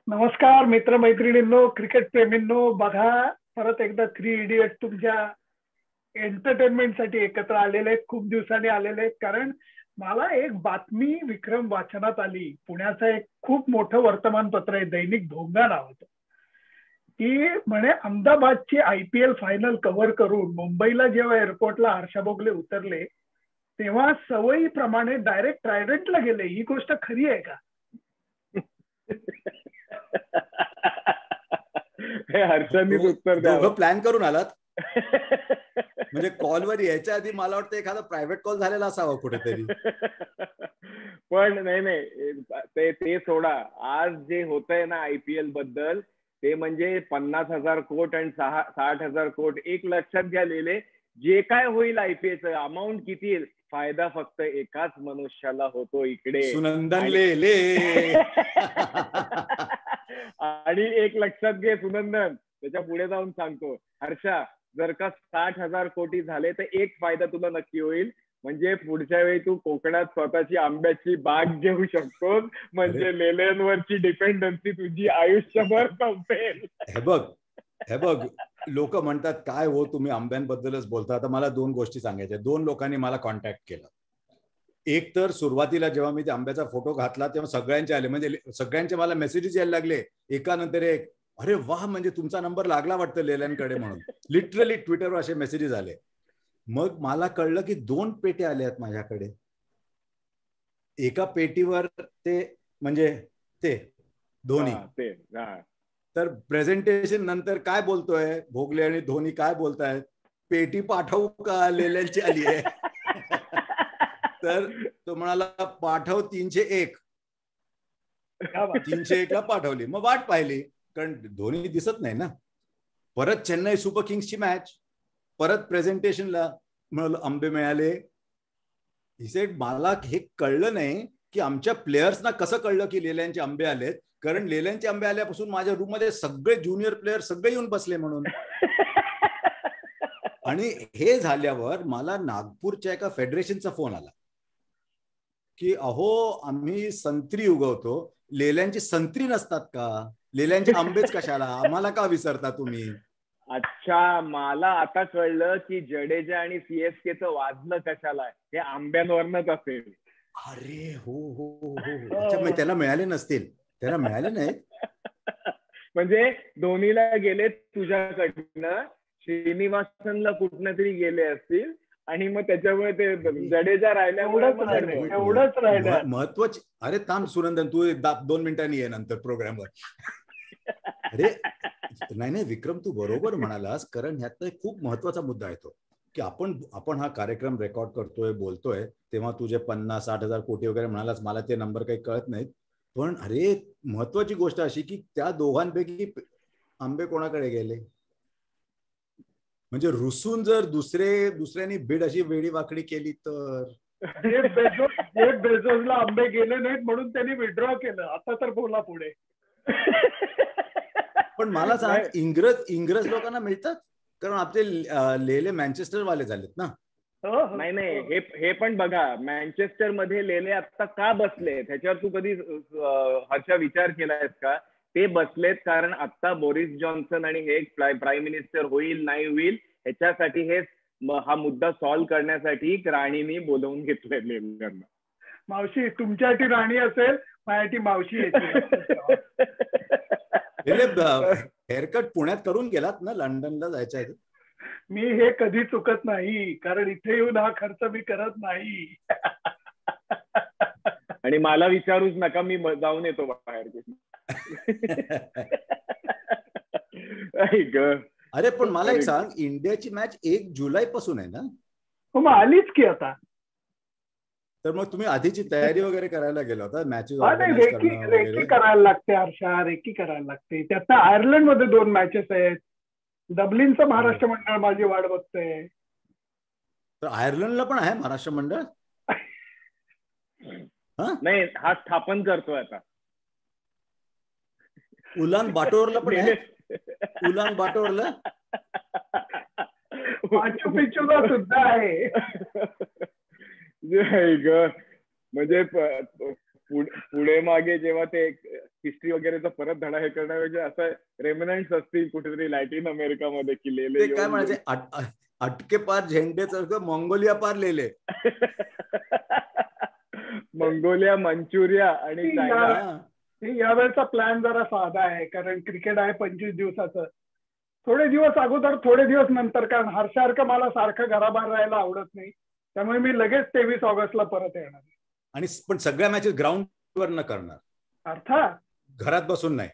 नमस्कार मित्रमैत्रिणींनो, क्रिकेट प्रेमींनो. बघा, परत एकदा 3 इडियट तुमच्या एंटरटेनमेंटसाठी एकत्र आलेले आहेत. खूप दिवसांनी आलेले आहेत, कारण मला एक बातमी विक्रम वाचनात आली. पुण्याचं एक खूप मोठं वर्तमानपत्र आहे, दैनिक भोंगा नावाचं, की म्हणे अहमदाबादची IPL फायनल कव्हर करून मुंबईला जेव्हा एअरपोर्टला हर्षा भोगले उतरले तेव्हा सवयीप्रमाणे डायरेक्ट ट्रायडंटला गेले. ही गोष्ट खरी आहे का? हे हर्षांनीच उत्तर द्यावं. प्लॅन करून आलात म्हणजे कॉलवर यायच्या आधी मला वाटतं एखादा प्रायव्हेट कॉल झालेला असावा कुठेतरी. पण नाही ते सोडा. आज जे होतंय ना IPL बद्दल, ते म्हणजे 50,000 कोटी आणि 60,000 कोटी. एक लक्षात घ्यालेले, जे काय होईल IPLचं अमाऊंट किती येईल, फायदा फक्त एकाच मनुष्याला होतो इकडे, सुनंदन ले. आणि एक लक्षात घे सुनंदन, त्याच्या पुढे जाऊन सांगतो हर्षा, जर का 60,000 कोटी झाले तर एक फायदा तुला नक्की होईल, म्हणजे पुढच्या वेळी तू कोकणात स्वतःची आंब्याची बाग घेऊ शकतोस. म्हणजे लेल्यांवरची डिपेंडन्सी तुझी आयुष्यभर संपेल. हे बघ लोक म्हणतात काय हो तुम्ही आंब्यांबद्दलच बोलता. आता मला 2 गोष्टी सांगायच्या. 2 लोकांनी मला कॉन्टॅक्ट केला. एक तर सुरुवातीला जेव्हा मी त्या आंब्याचा फोटो घातला तेव्हा सगळ्यांचे आले, म्हणजे सगळ्यांचे मला मेसेजेस यायला लागले एकानंतर एक. अरे वाह, म्हणजे तुमचा नंबर लागला वाटतं लेल्यांकडे म्हणून. लिटरली ट्विटरवर असे मेसेजेस आले. मग मला कळलं की 2 पेट्या आल्या आहेत माझ्याकडे. एका पेटीवर ते म्हणजे ते धोनी, तर प्रेझेंटेशन नंतर काय बोलतोय भोगले आणि धोनी काय बोलतायत, पेटी पाठवू का, लेल्यांची आली आहे. तर तो म्हणाला पाठव 301. 301 ला पाठवली. मग वाट पाहिली, कारण धोनी दिसत नाही ना. परत चेन्नई सुपर किंग्सची मॅच, परत प्रेझेंटेशनला म्हणाल आंबे मिळाले. ही सेड मला हे कळलं नाही की आमच्या प्लेयर्सना कसं कळलं की लेल्यांचे आंबे आलेत, कारण लेल्यांचे आंबे आल्यापासून माझ्या रूम मध्ये सगळे ज्युनियर प्लेयर सगळे येऊन बसले म्हणून. आणि हे झाल्यावर मला नागपूरच्या एका फेडरेशनचा फोन आला की अहो आम्ही संत्री उगवतो, लेल्यांची संत्री नसतात का, लेल्यांचे आंबेच कशाला, आम्हाला का विसरता तुम्ही. अच्छा, मला आता कळलं की जडेजा आणि CSKचं वाजलं कशाला, हे आंब्यांवरनच असेल. अरे हो हो हो. अच्छा, त्याला मिळाले नसतील, त्याला मिळाले नाहीत. म्हणजे धोनीला गेले तुझ्याकडनं, श्रीनिवासनला कुठनं तरी गेले असतील, आणि मग त्याच्यामुळे ते जडेजा एवढंच राहिलं महत्वाची. अरे थांब सुनंदन, तू 2 मिनिटांनी ये नंतर प्रोग्रामवर. अरे नाही विक्रम, तू बरोबर म्हणालास, कारण ह्यात खूप महत्वाचा मुद्दा येतो की आपण हा कार्यक्रम रेकॉर्ड करतोय, बोलतोय, तेव्हा तुझे 50-60 कोटी वगैरे म्हणालास, मला ते नंबर काही कळत नाहीत. पण अरे महत्वाची गोष्ट अशी की त्या दोघांपैकी आंबे कोणाकडे गेले, म्हणजे रुसून जर दुसऱ्यांनी बीड अशी वेडी वाकडी केली तर. जेफ बेझोसला आंबे गेले नाहीत म्हणून त्यांनी विड्रॉ केलं. आता तर बोला पुढे. पण मला सांग, इंग्रज लोकांना मिळतात, कारण आपले लेले मँचेस्टर वाले झालेत ना. नाही हे पण बघा, मँचेस्टर मध्ये लेले आता का बसले ह्याच्यावर तू कधी हर्षा विचार केलायस का? ते बसलेत कारण आता बोरिस जॉन्सन आणि हे प्राईम मिनिस्टर होईल नाही होईल ह्याच्यासाठी, हा मुद्दा सॉल्व्ह करण्यासाठी राणीनी बोलवून घेतलंय लेल्यांना. मावशी तुमच्यासाठी राणी असेल, माझ्यासाठी मावशी येते. हेअरकट पुण्यात करून गेलात ना, लंडनला जायच्या आधी. मी हे कधी चुकत नाही, कारण इथे येऊन हा खर्च मी करत नाही. आणि मला विचारूच नका, मी जाऊन येतो बाहेर. अरे पण मला एक सांग, इंडियाची मॅच 1 जुलै पासून आहे ना? हो, मग आलीच की आता. तर मग तुम्ही आधीची तयारी वगैरे करायला गेला होता मॅचेस रेकी करायला लागते हर्षा, रेकी करायला लागते. त्यात आयर्लंड मध्ये 2 मॅचेस आहेत. डब्लिनचं महाराष्ट्र मंडळ माझी वाट बघतंय. तर आयर्लंडला पण आहे महाराष्ट्र मंडळ? नाही, हा स्थापन करतोय आता. उलान बाटोरला पण आहे. उलान बाटोरला माचू पिच्चूला सुद्धा आहे. म्हणजे पुढे मागे जेव्हा ते हिस्ट्री वगैरेचा परत धडा हे करण्यापेक्षा असं रेमिनंट्स असतील कुठेतरी लॅटिन अमेरिकामध्ये की लेले काय म्हणायचे, अटके पार झेंडे मंगोलिया पार लेले. मंगोलिया, मंचुरिया आणि चायना. यावेळेचा प्लॅन जरा साधा आहे, कारण क्रिकेट आहे 25 दिवसाचं. थोडे दिवस अगोदर, थोडे दिवस नंतर, कारण हर्षासारखं मला सारखं घराबाहेर राहायला आवडत नाही, त्यामुळे मी लगेच 23 ऑगस्टला परत येणार. आणि पण सगळ्या मॅचेस ग्राउंडवर न करणार, अर्थात घरात बसून नाही.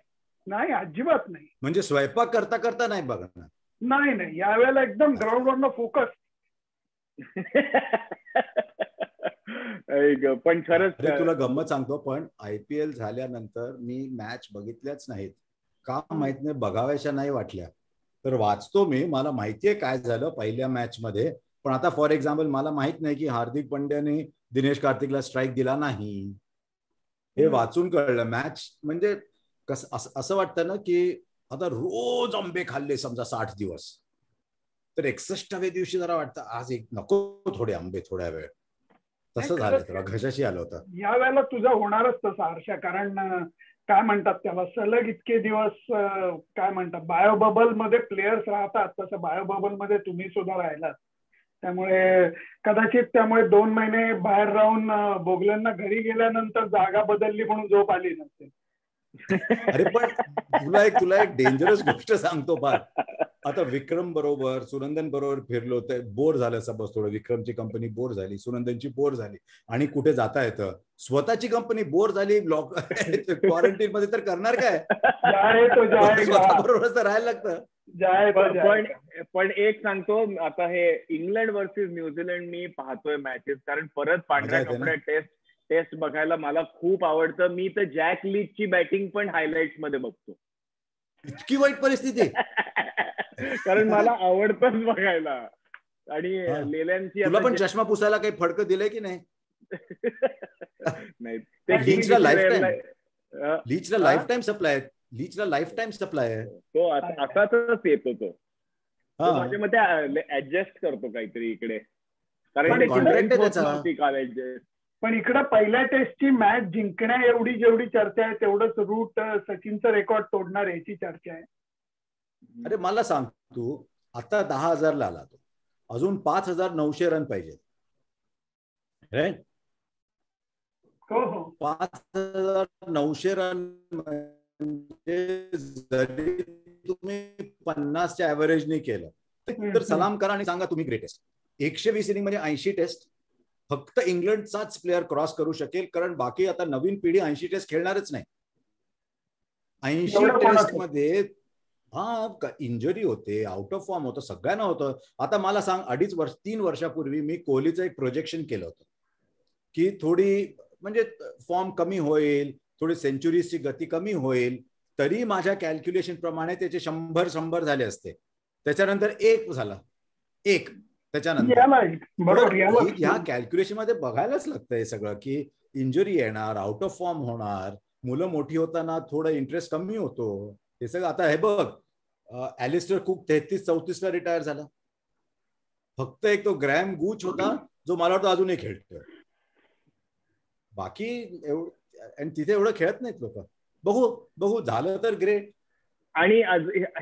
नाही, अजिबात नाही. म्हणजे स्वयंपाक करता करता नाही बघणार. नाही, यावेळेला एकदम ग्राउंडवरनं फोकस. पण खरंच तुला गंमत सांगतो, पण IPL झाल्यानंतर मी मॅच बघितल्याच नाहीत. का माहित नाही, बघाव्याशा नाही वाटल्या. तर वाचतो मी, मला माहितीये काय झालं पहिल्या मॅच मध्ये. पण आता फॉर एक्झाम्पल मला माहित नाही की हार्दिक पंड्याने दिनेश कार्तिकला स्ट्राईक दिला नाही, हे वाचून कळलं. मॅच म्हणजे असं वाटतं ना की आता रोज आंबे खाल्ले समजा 60 दिवस, तर 61व्या दिवशी जरा वाटतं आज एक नको थोडे आंबे थोड्या वेळ. तसं झालं, तेव्हा घशाशी आलं होतं. या वेळेला तुझा होणारच तसा हर्षा, कारण काय म्हणतात त्याला, सलग इतके दिवस काय म्हणतात बायो बबल मध्ये प्लेयर्स राहतात, तसं बायो बबल मध्ये तुम्ही सुद्धा राहिलात. त्यामुळे कदाचित त्यामुळे 2 महिने बाहेर राहून बोगल्यांना घरी गेल्यानंतर जागा बदलली म्हणून झोप आली नसेल. अरे पण तुला एक डेंजरस गोष्ट सांगतो फार. आता विक्रम बरोबर, सुनंदन बरोबर फिरलो तर बोर झालं सपोज थोडं. विक्रमची कंपनी बोर झाली, सुनंदनची बोर झाली, आणि कुठे जाता येतं. स्वतःची कंपनी बोर झाली ब्लॉक क्वारंटीन मध्ये, तर करणार काय? बरोबरच तर राहायला लागतं. पण एक सांगतो, आता हे इंग्लंड वर्सेस न्यूझीलंड मी पाहतोय मॅचेस, कारण परत पांढऱ्या कपड्या टेस्ट बघायला मला खूप आवडतं. मी तर जॅक लीचची बॅटिंग पण हायलाइट्स मध्ये बघतो. इतकी वाईट परिस्थिती कारण मला आवडतंच बघायला. आणि लेल्यांची तुला पण चष्मा पुसायला काही फडकं दिलंय की नाही? नाही, लीचला लाईफ टाइम सप्लाय आहे. लीचला लाईफ टाइम सप्लाय आहे. तो असाच येतो तो. माझ्या मते ऍडजस्ट करतो काहीतरी इकडे, कारण पण इकडे पहिल्या टेस्टची मॅच जिंकण्या एवढी जेवढी चर्चा आहे, तेवढंच रूट सचिनचं रेकॉर्ड तोडणार याची चर्चा आहे. अरे मला सांग, तू आता 10,000 आला, तो अजून 5,900 रन पाहिजे. 5,900 रन म्हणजे जरी तुम्ही 50च्या ऍव्हरेजने केलं तर सलाम करा आणि सांगा तुम्ही ग्रेटेस्ट. 120 इनिंग म्हणजे 80 टेस्ट. फक्त इंग्लंडचाच प्लेअर क्रॉस करू शकेल, कारण बाकी आता नवीन पिढी 80 टेस्ट खेळणारच नाही. 80 टेस्ट मध्ये इंजरी होते, आउट ऑफ फॉर्म होतं, सगळ्यांना होतं. आता मला सांग, 3 वर्षापूर्वी मी कोहलीचं एक प्रोजेक्शन केलं होतं की थोडी म्हणजे फॉर्म कमी होईल, थोडी सेंचुरीजची गती कमी होईल, तरी माझ्या कॅल्क्युलेशन प्रमाणे त्याचे 100 झाले असते. त्याच्यानंतर 1 झाला, 1 त्याच्यानंतर ह्या कॅल्क्युलेशन मध्ये बघायलाच लागतं हे सगळं, की इंजुरी येणार, आउट ऑफ फॉर्म होणार, मुलं मोठी होताना थोडं इंटरेस्ट कमी होतो, हे सगळं. आता हे बघ, ॲलिस्टर कुक 33-34 ला रिटायर झाला. फक्त एक तो ग्रॅम गूच होता जो मला वाटतं अजूनही खेळतोय. बाकी आणि तिथे एवढं खेळत नाहीत लोक. बघू झालं तर ग्रेट. आणि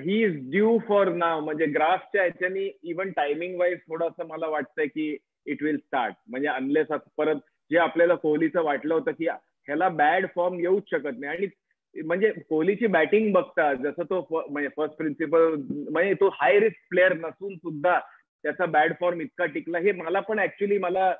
he is due for now. म्हणजे ग्राफच्या ह्याच्यानी इव्हन टायमिंग वाईज थोडंसं मला वाटतंय की इट विल स्टार्ट. म्हणजे अनलेस परत जे आपल्याला कोहलीचं वाटलं होतं की ह्याला बॅड फॉर्म येऊच शकत नाही. आणि म्हणजे कोहलीची बॅटिंग बघता, जसं तो म्हणजे फर्स्ट प्रिन्सिपल, म्हणजे तो हाय रिस्क प्लेअर नसून सुद्धा त्याचा बॅड फॉर्म इतका टिकला, हे मला पण ऍक्च्युली मला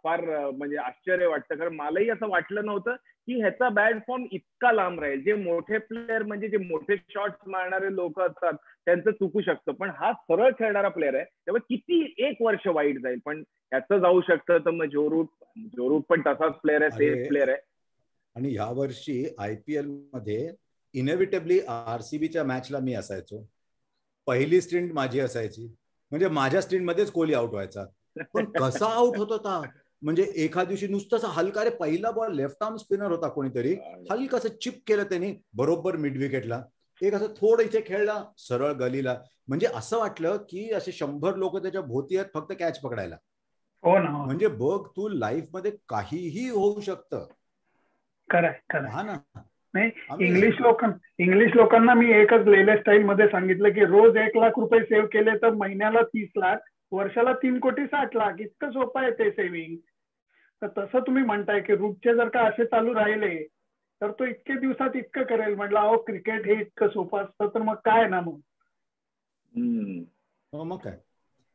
फार म्हणजे आश्चर्य वाटतं. कारण मलाही असं वाटलं नव्हतं की ह्याचा बॅड फॉर्म इतका लांब राहील. जे मोठे प्लेअर म्हणजे जे मोठे शॉट्स मारणारे लोक असतात त्यांचं चुकू शकतं, पण हा सरळ खेळणारा प्लेअर आहे, त्यामुळे किती 1 वर्ष वाईट जाईल, पण ह्याचं जाऊ शकतं. तर मग जो रूट पण तसाच प्लेअर आहे, सेफ प्लेअर आहे. आणि ह्या वर्षी IPL मध्ये इनएव्हिटेबली RCBच्या मॅचला मी असायचो. पहिली स्टिंट माझी असायची, म्हणजे माझ्या स्टिंट मध्येच कोहली आउट व्हायचा. पण कसा आउट होत होता, म्हणजे एका दिवशी नुसतं हलका, रे पहिला बॉल लेफ्ट आर्म स्पिनर होता कोणीतरी, हलकासं चिप केलं त्यांनी बरोबर मिड विकेटला. एक असं थोडं इथे खेळला, सरळ गलीला. म्हणजे असं वाटलं की असे 100 लोक त्याच्या भोवती आहेत फक्त कॅच पकडायला. हो ना. म्हणजे बघ, तू लाईफ मध्ये काहीही होऊ शकतं. खरं हा ना. नाही, इंग्लिश लोकांना मी एकच लेले स्टाईल मध्ये सांगितलं की रोज 1 लाख रुपये सेव्ह केले तर महिन्याला 30 लाख, वर्षाला 3,60,00,000. इतकं सोपं आहे ते सेव्हिंग. तर तसं तुम्ही म्हणताय की रूटचे जर का असे चालू राहिले तर तो इतके दिवसात इतकं करेल. म्हटलं अहो क्रिकेट हे इतकं सोपं असतं तर मग काय ना मग. मग काय,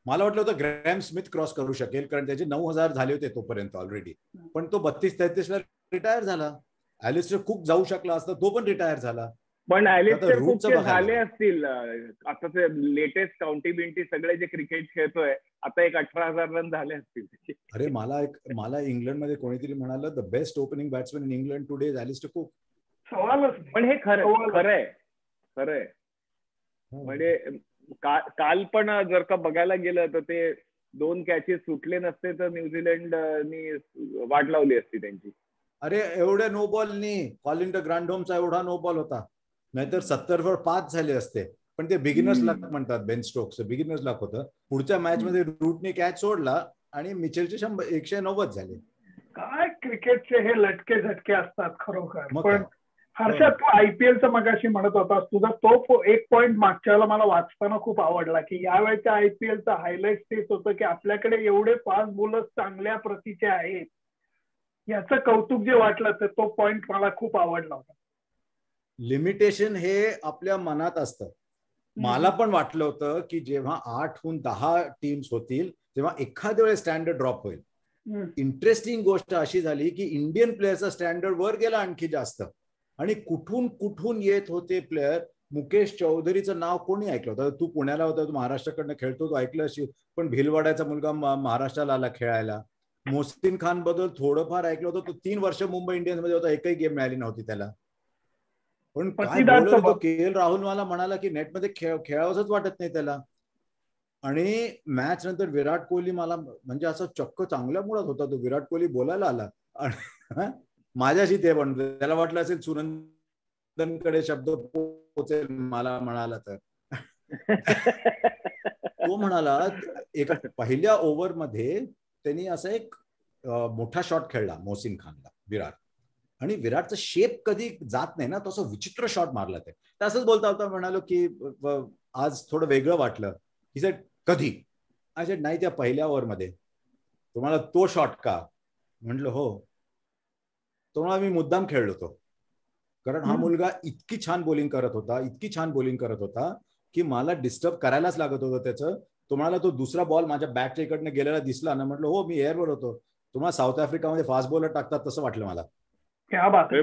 मला वाटलं होतं ग्रॅम स्मिथ क्रॉस करू शकेल कारण त्याचे 9,000 झाले होते तोपर्यंत ऑलरेडी, पण तो 32-33 ला रिटायर झाला. ॲलिस्टर कुक जाऊ शकला असता, तो पण रिटायर झाला. पण ॲलिस्टर कुकचे झाले असतील आता ते लेटेस्ट काउंटी बिंटी सगळे जे क्रिकेट खेळतोय आता 18,000 रन झाले असतील. अरे मला इंग्लंडमध्ये कोणीतरी म्हणालं the best opening batsman in England today is Alastair Cook. पण हे खरंय. म्हणजे काल पण जर का बघायला गेलं तर ते 2 कॅचेस सुटले नसते तर न्यूझीलंडनी वाट लावली असती त्यांची. अरे एवढ्या नो बॉलनी कॉलिन द ग्रँडहोमचा एवढा नो बॉल होता, नाहीतर 70 वर 5 झाले असते. पण ते बिगिनर्स लक म्हणतात, बेन स्टोक्सचं बिगिनर्स लक होतं. पुढच्या मॅच मध्ये रूटने कॅच सोडला आणि मिचेलचे 190 झाले. काय क्रिकेटचे हे लटके झटके असतात खरोखर. पण हर्षद, तू आयपीएलचं मगाशी म्हणत होता, तुझा तो एक पॉइंट मागच्या वेळेला मला वाचताना खूप आवडला की यावेळेच्या आयपीएलचं हायलाइट तेच होतं की आपल्याकडे एवढे फास्ट बॉलर्स चांगल्या प्रतीचे आहेत, याचं कौतुक जे वाटलं तर तो पॉइंट मला खूप आवडला होता. लिमिटेशन हे आपल्या मनात असतं. मला पण वाटलं होतं की जेव्हा 8हून 10 टीम्स होतील तेव्हा एखाद्या वेळेस स्टँडर्ड ड्रॉप होईल. इंटरेस्टिंग गोष्ट अशी झाली की इंडियन प्लेयरचा स्टँडर्ड वर गेला आणखी जास्त, आणि कुठून कुठून येत होते प्लेयर. मुकेश चौधरीचं नाव कोणी ऐकलं होतं? तू पुण्याला होता, तू महाराष्ट्राकडनं खेळतो, तू ऐकलं असेल, पण भिलवाड्याचा मुलगा महाराष्ट्राला आला खेळायला. मोहसिन खान बद्दल थोडंफार ऐकलं होतं, तो 3 वर्ष मुंबई इंडियन्स मध्ये होता, एकही गेम मिळाली नव्हती त्याला. पण काय बॉलर तो के एल राहुल मला म्हणाला की नेटमध्ये खेळावंच वाटत नाही त्याला. आणि मॅच नंतर विराट कोहली मला म्हणजे असं चक्क चांगल्या मुळात होता तो. विराट कोहली बोलायला आला आणि माझ्याशी ते म्हणतो, त्याला वाटलं असेल सुनंदनकडे शब्द पोहोचेल मला म्हणाला तर. तो म्हणाला एका पहिल्या ओव्हर मध्ये त्यांनी असा एक मोठा शॉट खेळला मोहसिन खानला विराट, आणि विराटचा शेप कधी जात नाही ना, तो असं विचित्र शॉट मारला. ते असंच बोलता होता, म्हणालो की आज थोडं वेगळं वाटलं. ही सेड कधी? आय सेड नाही, त्या पहिल्या ओव्हर मध्ये. तुम्हाला तो शॉट का? म्हटलं हो. तो म्हणाला मी मुद्दाम खेळलो होतो, कारण हा मुलगा इतकी छान बॉलिंग करत होता की मला डिस्टर्ब करायलाच लागत होतं त्याचं. तुम्हाला तो दुसरा बॉल माझ्या बॅटच्या इकडनं गेलेला दिसला ना, म्हटलं हो मी एअरवर होतो. तुम्हाला साऊथ आफ्रिकामध्ये फास्ट बॉलर टाकतात तसं वाटलं मला. क्या बात आहे.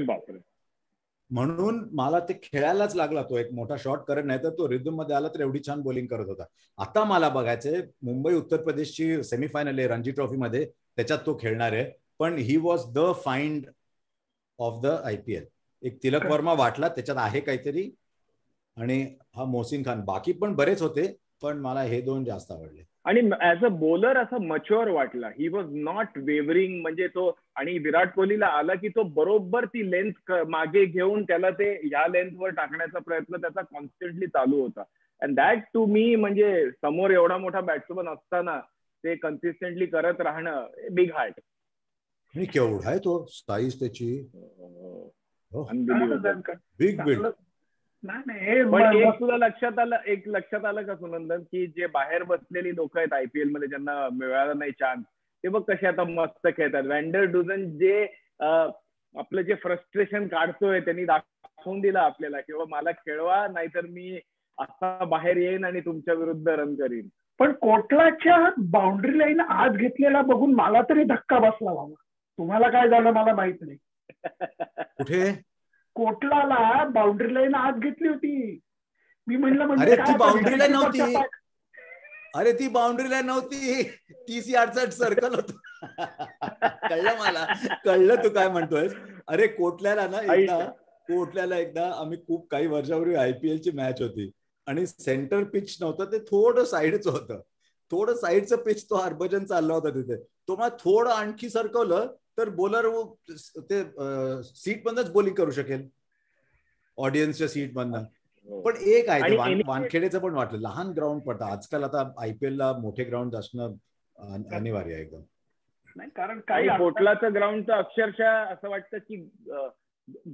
म्हणून मला ते खेळायलाच लागला तो एक मोठा शॉट, करत नाही तर तो रिदम मध्ये आला तर एवढी छान बॉलिंग करत होता. आता मला बघायचंय मुंबई उत्तर प्रदेशची सेमीफायनल आहे रणजी ट्रॉफी मध्ये, त्याच्यात तो खेळणार आहे. पण he was the find of the IPL. एक तिलक वर्मा वाटला त्याच्यात आहे काहीतरी, आणि हा मोहसिन खान. बाकी पण बरेच होते पण मला हे 2 जास्त आवडले. आणि ऍज अ बॉलर असा मच्युअर वाटला. He was not wavering. म्हणजे तो, आणि विराट कोहलीला आला की तो बरोबर ती लेंथ मागे घेऊन त्याला ते या लेंथवर टाकण्याचा प्रयत्न त्याचा कॉन्स्टंटली चालू होता. अँड दॅट टू मी, म्हणजे समोर एवढा मोठा बॅट्समन असताना ते कन्सिस्टंटली करत राहणं, बिग हार्ट. केवढा आहे तो साईज त्याची, बिग बिग. पण एक सुद्धा लक्षात आलं का सुनंदन, की जे बाहेर बसलेली लोक आहेत आयपीएल मध्ये ज्यांना मिळाला नाही चान्स, ते बघ कसे आता मस्त खेळतात. व्हॅन्डर डुझन जे आपलं जे फ्रस्ट्रेशन काढतोय त्यांनी दाखवून दिलं आपल्याला, किंवा मला खेळवा नाहीतर मी असा बाहेर येईन आणि तुमच्या विरुद्ध रन करीन. पण कोटलाच्या बाउंड्री लाईन आज घेतलेला बघून मला तरी धक्का बसला बाबा. तुम्हाला काय झालं मला माहित नाही. कुठे कोटलाला बाउंड्री लाईन आज घेतली होती. मी म्हणलं म्हणजे अरे ती बाउंड्री लाईन नव्हती. अरे ती बाउंड्री लाईन नव्हती, 30 यार्डचं सर्कल होत. कळलं तू काय म्हणतोय. अरे कोटल्याला एकदा आम्ही खूप काही वर्षापूर्वी आयपीएल ची मॅच होती आणि सेंटर पिच नव्हतं, ते थोडं साईडचं होतं. थोडं साईडचं पिच तो हरभजन चालला होता तिथे. तो मला थोडं आणखी सरकवलं तर बॉलर ते सीट मधनच बॉलिंग करू शकेल, ऑडियन्सच्या सीट मधनं. पण एक आहे ते वानखेडेचं पण वाटलं, लहान ग्राउंड पडतं आजकाल. आता आयपीएल ला मोठे ग्राउंड असणं अनिवार्य आहे एकदम. नाही, कारण काही कोटलाचं ग्राउंड तर अक्षरशः असं वाटतं की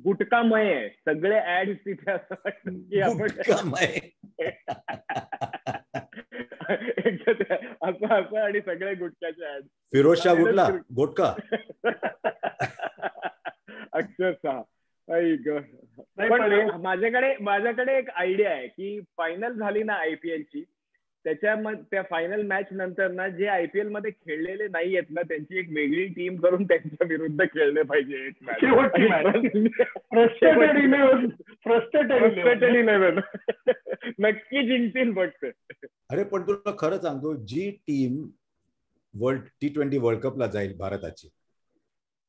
गुटकामय आहे सगळे ऍड तिथे, असं वाटतं की आपण असं असं आणि सगळे गुटख्याचे ऍड. फिरोजशाह गुटला गुटखा अक्षरशः. पण माझ्याकडे एक आयडिया आहे की फायनल झाली ना IPL ची, त्याच्यामध्ये त्या फायनल मॅच नंतर ना जे IPL मध्ये खेळलेले नाही आहेत ना त्यांची एक वेगळी टीम करून त्यांच्या विरुद्ध खेळले पाहिजे एक मॅच. नक्की जिंकतील फक्त. अरे पण तुला खरं सांगतो, जी टीम T20 वर्ल्ड कपला जाईल भारताची,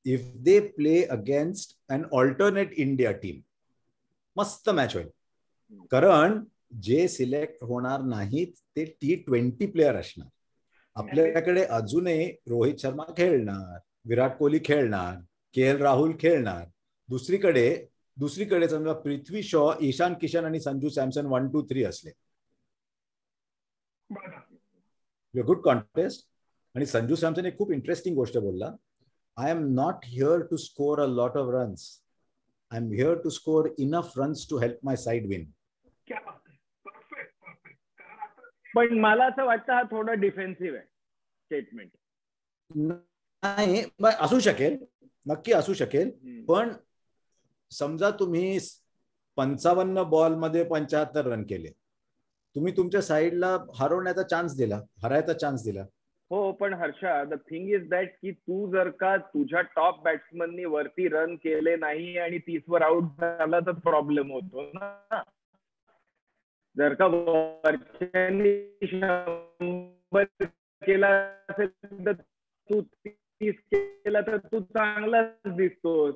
if they play against an alternate India team, मस्त मॅच होईल. कारण जे सिलेक्ट होणार नाहीत ते T20 प्लेयर असणार. आपल्याकडे अजूनही रोहित शर्मा खेळणार, विराट कोहली खेळणार, KL राहुल खेळणार. दुसरीकडे समजा पृथ्वी शॉ, ईशान किशन आणि संजू सॅमसन 1, 2, 3 असले, गुड कॉन्टेस्ट. आणि संजू सॅमसन एक खूप इंटरेस्टिंग गोष्ट बोलला, I am not here to score a lot of runs, I am here to score enough runs to help my side win. पण मला असं वाटतं हा थोडा डिफेन्सिव्ह आहे स्टेटमेंट. नाही, असू शकेल, नक्की असू शकेल. पण समजा तुम्ही 55 बॉल मध्ये 75 रन केले, तुम्ही तुमच्या साईडला हरवण्याचा चान्स दिला, हरायचा चान्स दिला. हो, पण Harsha, the thing is that की तू जर का तुझ्या टॉप बॅट्समननी वरती रन केले नाही आणि 30 वर आउट झाला तर प्रॉब्लेम होतो ना. जर का वरच्यांनी 100 केला असेल तर तू 30 केला तर तू चांगलाच दिसतोस.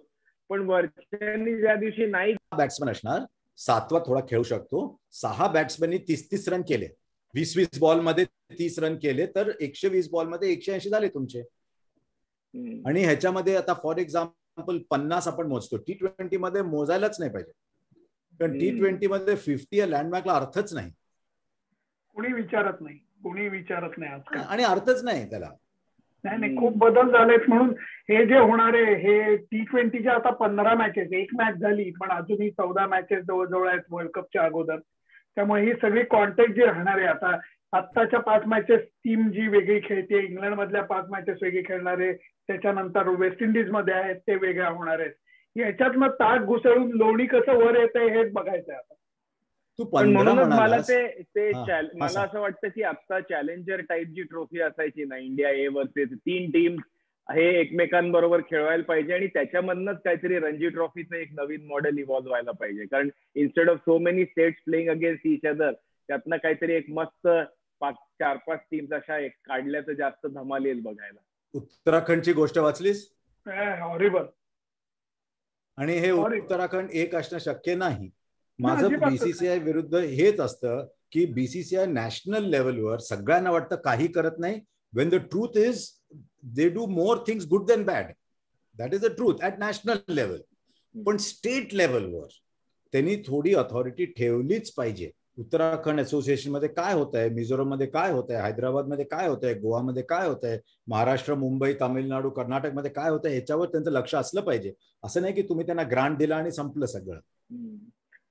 पण वरच्यांनी ज्या दिवशी नाही, बॅट्समन असणार, 7वा थोडा खेळू शकतो, 6 बॅट्समननी 30 रन केले, 20 बॉल मध्ये 30 रन केले, तर 120 बॉल मध्ये 180 झाले तुमचे. आणि ह्याच्यामध्ये आता फॉर एक्झाम्पल 50 आपण मोजतो, T20 मध्ये मोजायलाच नाही पाहिजे. कारण T20 मध्ये 50 या लँडमार्कला अर्थच नाही, कोणी विचारत नाही आजकाल, आणि अर्थच नाही त्याला. नाही, खूप बदल झालेत. म्हणून हे जे होणारे हे T20च्या आता 15 मॅचेस, एक मॅच झाली पण अजूनही 14 मॅचेस जवळजवळ आहेत वर्ल्ड कपच्या अगोदर. त्यामुळे ही सगळी कॉन्टॅक्ट जी राहणार आहे, आत्ताच्या 5 मॅचेस टीम जी वेगळी खेळते, इंग्लंड मधल्या 5 मॅचेस वेगळी खेळणारे, त्याच्यानंतर वेस्ट इंडिज मध्ये आहेत ते वेगळ्या होणार आहेत. याच्यातनं ताक घुसळून लोणी कसं वर येत आहे हेच बघायचं आहे आता. म्हणूनच मला मला असं वाटतं की आता चॅलेंजर टाईप जी ट्रॉफी असायची ना, इंडिया ए वर्सेस 3 टीम हे एकमेकांबरोबर खेळवायला पाहिजे, आणि त्याच्यामधनच काहीतरी रणजी ट्रॉफीचं एक नवीन मॉडेल इव्हॉल्व्ह व्हायला पाहिजे. कारण instead of so many states playing against each other, त्यातनं काहीतरी एक मस्त 4-5 टीम्स अशा एक काढल्या तर जास्त धमाल येईल बघायला. उत्तराखंडची गोष्ट वाचलीस? हॉरिबल. आणि हे उत्तराखंड एक असणं शक्य नाही. माझं BCCI विरुद्ध हेच असतं की BCCI नॅशनल लेवलवर सगळ्यांना वाटतं काही करत नाही, when the truth is they do more things good than bad. That is the truth at national level. पण स्टेट लेवलवर त्यांनी थोडी अथॉरिटी ठेवलीच पाहिजे. उत्तराखंड असोसिएशन मध्ये काय होत आहे, मिझोरम मध्ये काय होत आहे, हैदराबाद मध्ये काय होत आहे, गोवामध्ये काय होत आहे, महाराष्ट्र, मुंबई, तामिळनाडू, कर्नाटक मध्ये काय होत आहे, याच्यावर त्यांचं लक्ष असलं पाहिजे. असं नाही की तुम्ही त्यांना ग्रांट दिला आणि संपलं सगळं.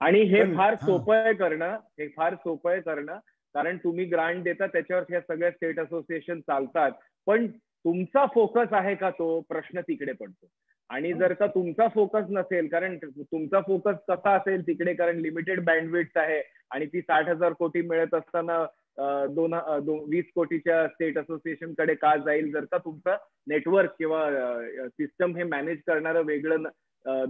आणि हे फार सोपं आहे करणं, कारण तुम्ही ग्रांट देता त्याच्यावर ह्या सगळ्या स्टेट असोसिएशन चालतात, पण तुमचा फोकस आहे का तो प्रश्न तिकडे पडतो. आणि जर का तुमचा फोकस नसेल, कारण तुमचा फोकस कसा असेल तिकडे, कारण लिमिटेड बँडविड्थ आहे आणि ती 60,000 कोटी मिळत असताना 20 कोटीच्या स्टेट असोसिएशन कडे का जाईल, जर का तुमचं नेटवर्क किंवा सिस्टम हे मॅनेज करणारं वेगळं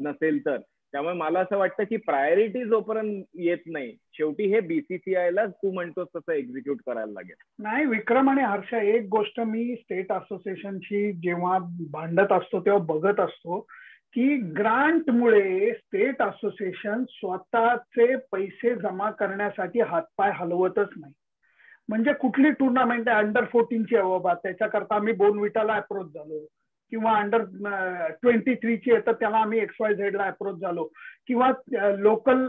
नसेल तर. त्यामुळे मला असं वाटतं की प्रायोरिटी जोपर्यंत येत नाही, शेवटी हे BCCIला तू म्हणतोस तसं एक्झिक्यूट करायला लागेल. नाही विक्रम आणि हर्षा, एक गोष्ट मी स्टेट असोसिएशनशी जेव्हा भांडत असतो तेव्हा बघत असतो की ग्रांटमुळे स्टेट असोसिएशन स्वतःचे पैसे जमा करण्यासाठी हातपाय हलवतच नाही. म्हणजे कुठली टुर्नामेंट आहे, अंडर 14ची आहे बाबा, त्याच्याकरता आम्ही बोनविटाला अप्रोच झालो, किंवा अंडर 23ची आहे तर त्याला आम्ही XYZ ला अप्रोच झालो, किंवा लोकल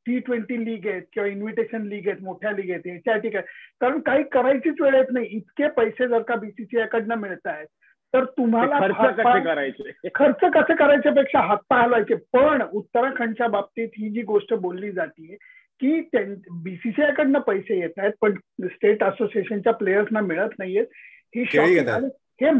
T20 लीग आहेत किंवा इन्व्हिटेशन लीग आहेत, मोठ्या लीग आहेत, ह्याच्या ठीक आहे. कारण काही करायचीच वेळ येत नाही, इतके पैसे जर का BCCI कडनं मिळत आहेत तर तुम्हाला खर्च कसे करायच्यापेक्षा हातपाय हलवायचे. पण उत्तराखंडच्या बाबतीत ही जी गोष्ट बोलली जाते की बीसीसीआय कडनं पैसे येत आहेत पण स्टेट असोसिएशनच्या प्लेयर्सना मिळत नाहीयेत, ही शॉकिंग. आणि हे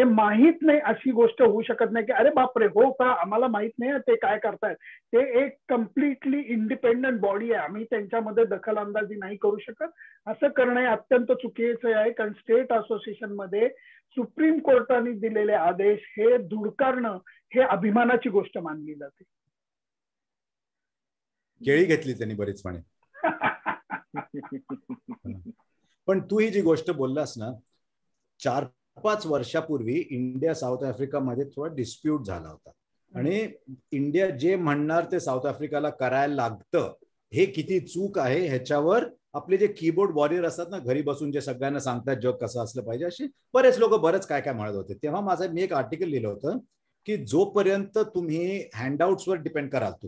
माहीत नाही अशी गोष्ट होऊ शकत नाही की अरे बापरे हो का आम्हाला माहित नाही ते काय करतायत. ते एक कम्प्लिटली इंडिपेंडंट बॉडी आहे, आम्ही त्यांच्यामध्ये दखल अंदाजी नाही करू शकत. असं करणं हे अत्यंत चुकीचं आहे, कारण स्टेट असोसिएशन मध्ये सुप्रीम कोर्टाने दिलेले आदेश हे धुडकारणं हे अभिमानाची गोष्ट मानली जाते. केळी घेतली त्यांनी बरीच म्हणे. पण तू ही जी गोष्ट बोललास ना, 4-5 वर्षापूर्वी इंडिया साऊथ आफ्रिकामध्ये थोडा डिस्प्यूट झाला होता आणि इंडिया जे म्हणणार ते साऊथ आफ्रिकाला करायला लागतं, हे किती चूक आहे ह्याच्यावर आपले जे कीबोर्ड वॉरियर असतात ना, घरी बसून जे सगळ्यांना सांगतात जग कसं असलं पाहिजे, असे बरेच लोक बरंच काय काय म्हणत होते. तेव्हा मी एक आर्टिकल लिहिलं होतं की जोपर्यंत तुम्ही हँडआउट्सवर डिपेंड कराल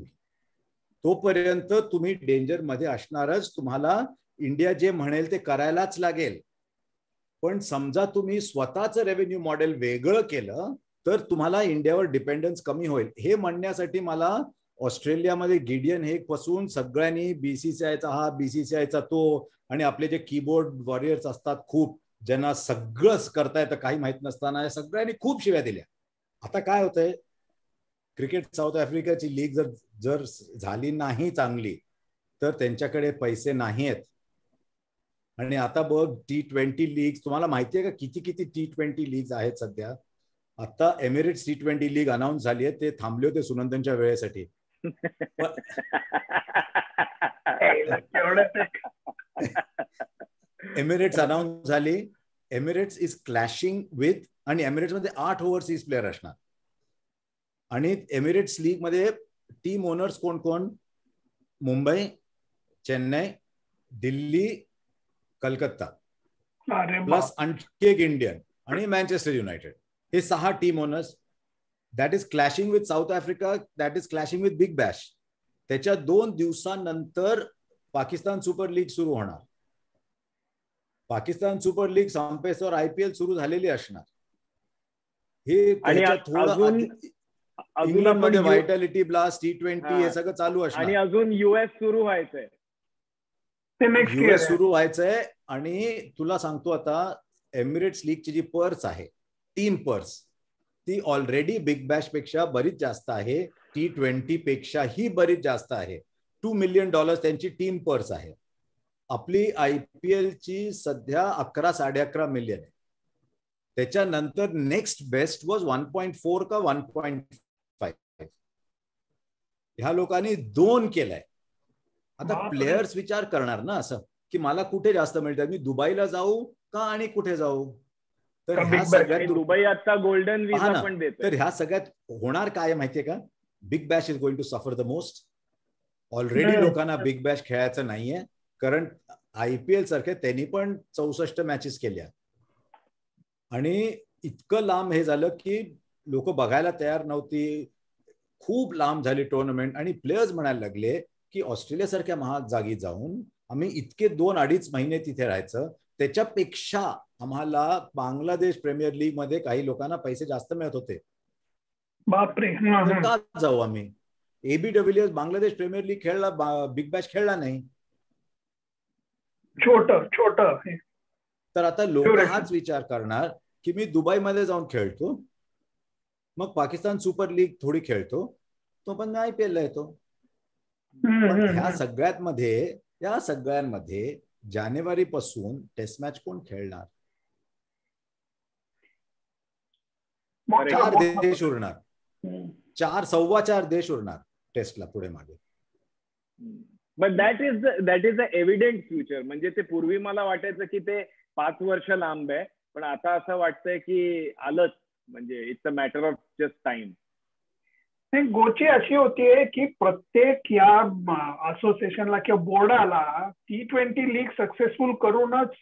तोपर्यंत तुम्ही डेंजरमध्ये असणारच. तुम्हाला इंडिया जे म्हणेल ते करायलाच लागेल. पण समजा तुम्ही स्वतःचं रेव्हेन्यू मॉडेल वेगळं केलं तर तुम्हाला इंडियावर डिपेंडन्स कमी होईल. हे म्हणण्यासाठी मला ऑस्ट्रेलियामध्ये गिडियन हेग पासून सगळ्यांनी बीसीसीआयचा हा बीसीसीआयचा तो आणि आपले जे कीबोर्ड वॉरियर्स असतात खूप, ज्यांना सगळंच करता येतं काही माहित नसताना, सगळ्यांनी खूप शिव्या दिल्या. आता काय होतंय, क्रिकेट साऊथ आफ्रिकाची लीग जर झाली नाही चांगली तर त्यांच्याकडे पैसे नाहीत. आणि आता बघ T20 लीग, तुम्हाला माहिती आहे का किती T20 लीग आहेत सध्या. आता एमिरेट्स T20 लीग अनाऊन्स झाली आहे, ते थांबले होते सुनंदनच्या वेळेसाठी. एमिरेट्स अनाऊन्स झाली. एमिरेट्स इज क्लॅशिंग विथ, आणि एमिरेट्स मध्ये 8 ओव्हरसीज प्लेअर असणार. आणि एमिरेट्स लीग मध्ये टीम ओनर्स कोण कोण, मुंबई, चेन्नई, दिल्ली, कलकत्ता, प्लस आणखी एक इंडियन आणि मँचेस्टर युनायटेड, हे 6 team owners. That is clashing with South Africa, that is clashing with Big Bash. त्याच्या 2 दिवसानंतर पाकिस्तान सुपर लीग सुरू होणार. पाकिस्तान सुपर लीग संपेसवर IPL सुरू झालेली असणार. हे थोडं इंग्लंडमध्ये व्हायटॅलिटी ब्लास्ट, T20 हे सगळं चालू असणार. आणि अजून US सुरू व्हायचंय. US सुरू व्हायचंय. आणि तुला सांगतो आता एमिरेट्स लीगची जी पर्स आहे, टीम पर्स, ती ऑलरेडी बिग बॅश पेक्षा बरीच जास्त आहे, T20 पेक्षाही बरीच जास्त आहे. $2 मिलियन त्यांची टीम पर्स आहे. आपली IPL ची सध्या 11-11.5 मिलियन आहे. त्याच्यानंतर नेक्स्ट बेस्ट वॉज 1.4 का 1.5. ह्या लोकांनी 2 केलंय. आता प्लेयर्स विचार करणार ना असं की मला कुठे जास्त मिळतात, मी दुबईला जाऊ का आणि कुठे जाऊ. तर ह्या सगळ्यात दुबई आता गोल्डन व्हिसा पण देते. तर ह्या सगळ्यात होणार काय माहितीये का, Big Bash is going to suffer the most. Already लोकांना बिग बॅश खेळायचं नाहीये, कारण IPL सारखे त्यांनी पण 64 मॅचेस केल्या आणि इतकं लांब हे झालं की लोक बघायला तयार नव्हती. खूप लांब झाली टुर्नामेंट आणि प्लेयर्स म्हणायला लागले की ऑस्ट्रेलियासारख्या महाग जागी जाऊन आम्ही इतके 2-2.5 महिने तिथे राहायचं, त्याच्यापेक्षा आम्हाला बांगलादेश प्रीमियर लीग मध्ये काही लोकांना पैसे जास्त मिळत होते. बापरे, का जाऊ आम्ही. AB de Villiers Bangladesh Premier League खेळला, बिग बॅश खेळला नाही. छोट. तर आता लोक हाच विचार करणार की मी दुबईमध्ये जाऊन खेळतो, मग पाकिस्तान सुपर लीग थोडी खेळतो, तो पण मी IPL ला येतो. पण ह्या सगळ्यांमध्ये जानेवारी पासून टेस्ट मॅच कोण खेळणार. 4 देश उरणार, 4-4.25 देश उरणार टेस्टला पुढे मागे. But that is the evident future. म्हणजे ते पूर्वी मला वाटायचं की ते 5 वर्ष लांब आहे, पण आता असं वाटतंय की आलंच, म्हणजे it's a matter of just time. गोची अशी होतीये की प्रत्येक या असोसिएशनला किंवा बोर्डाला T20 लीग सक्सेसफुल करूनच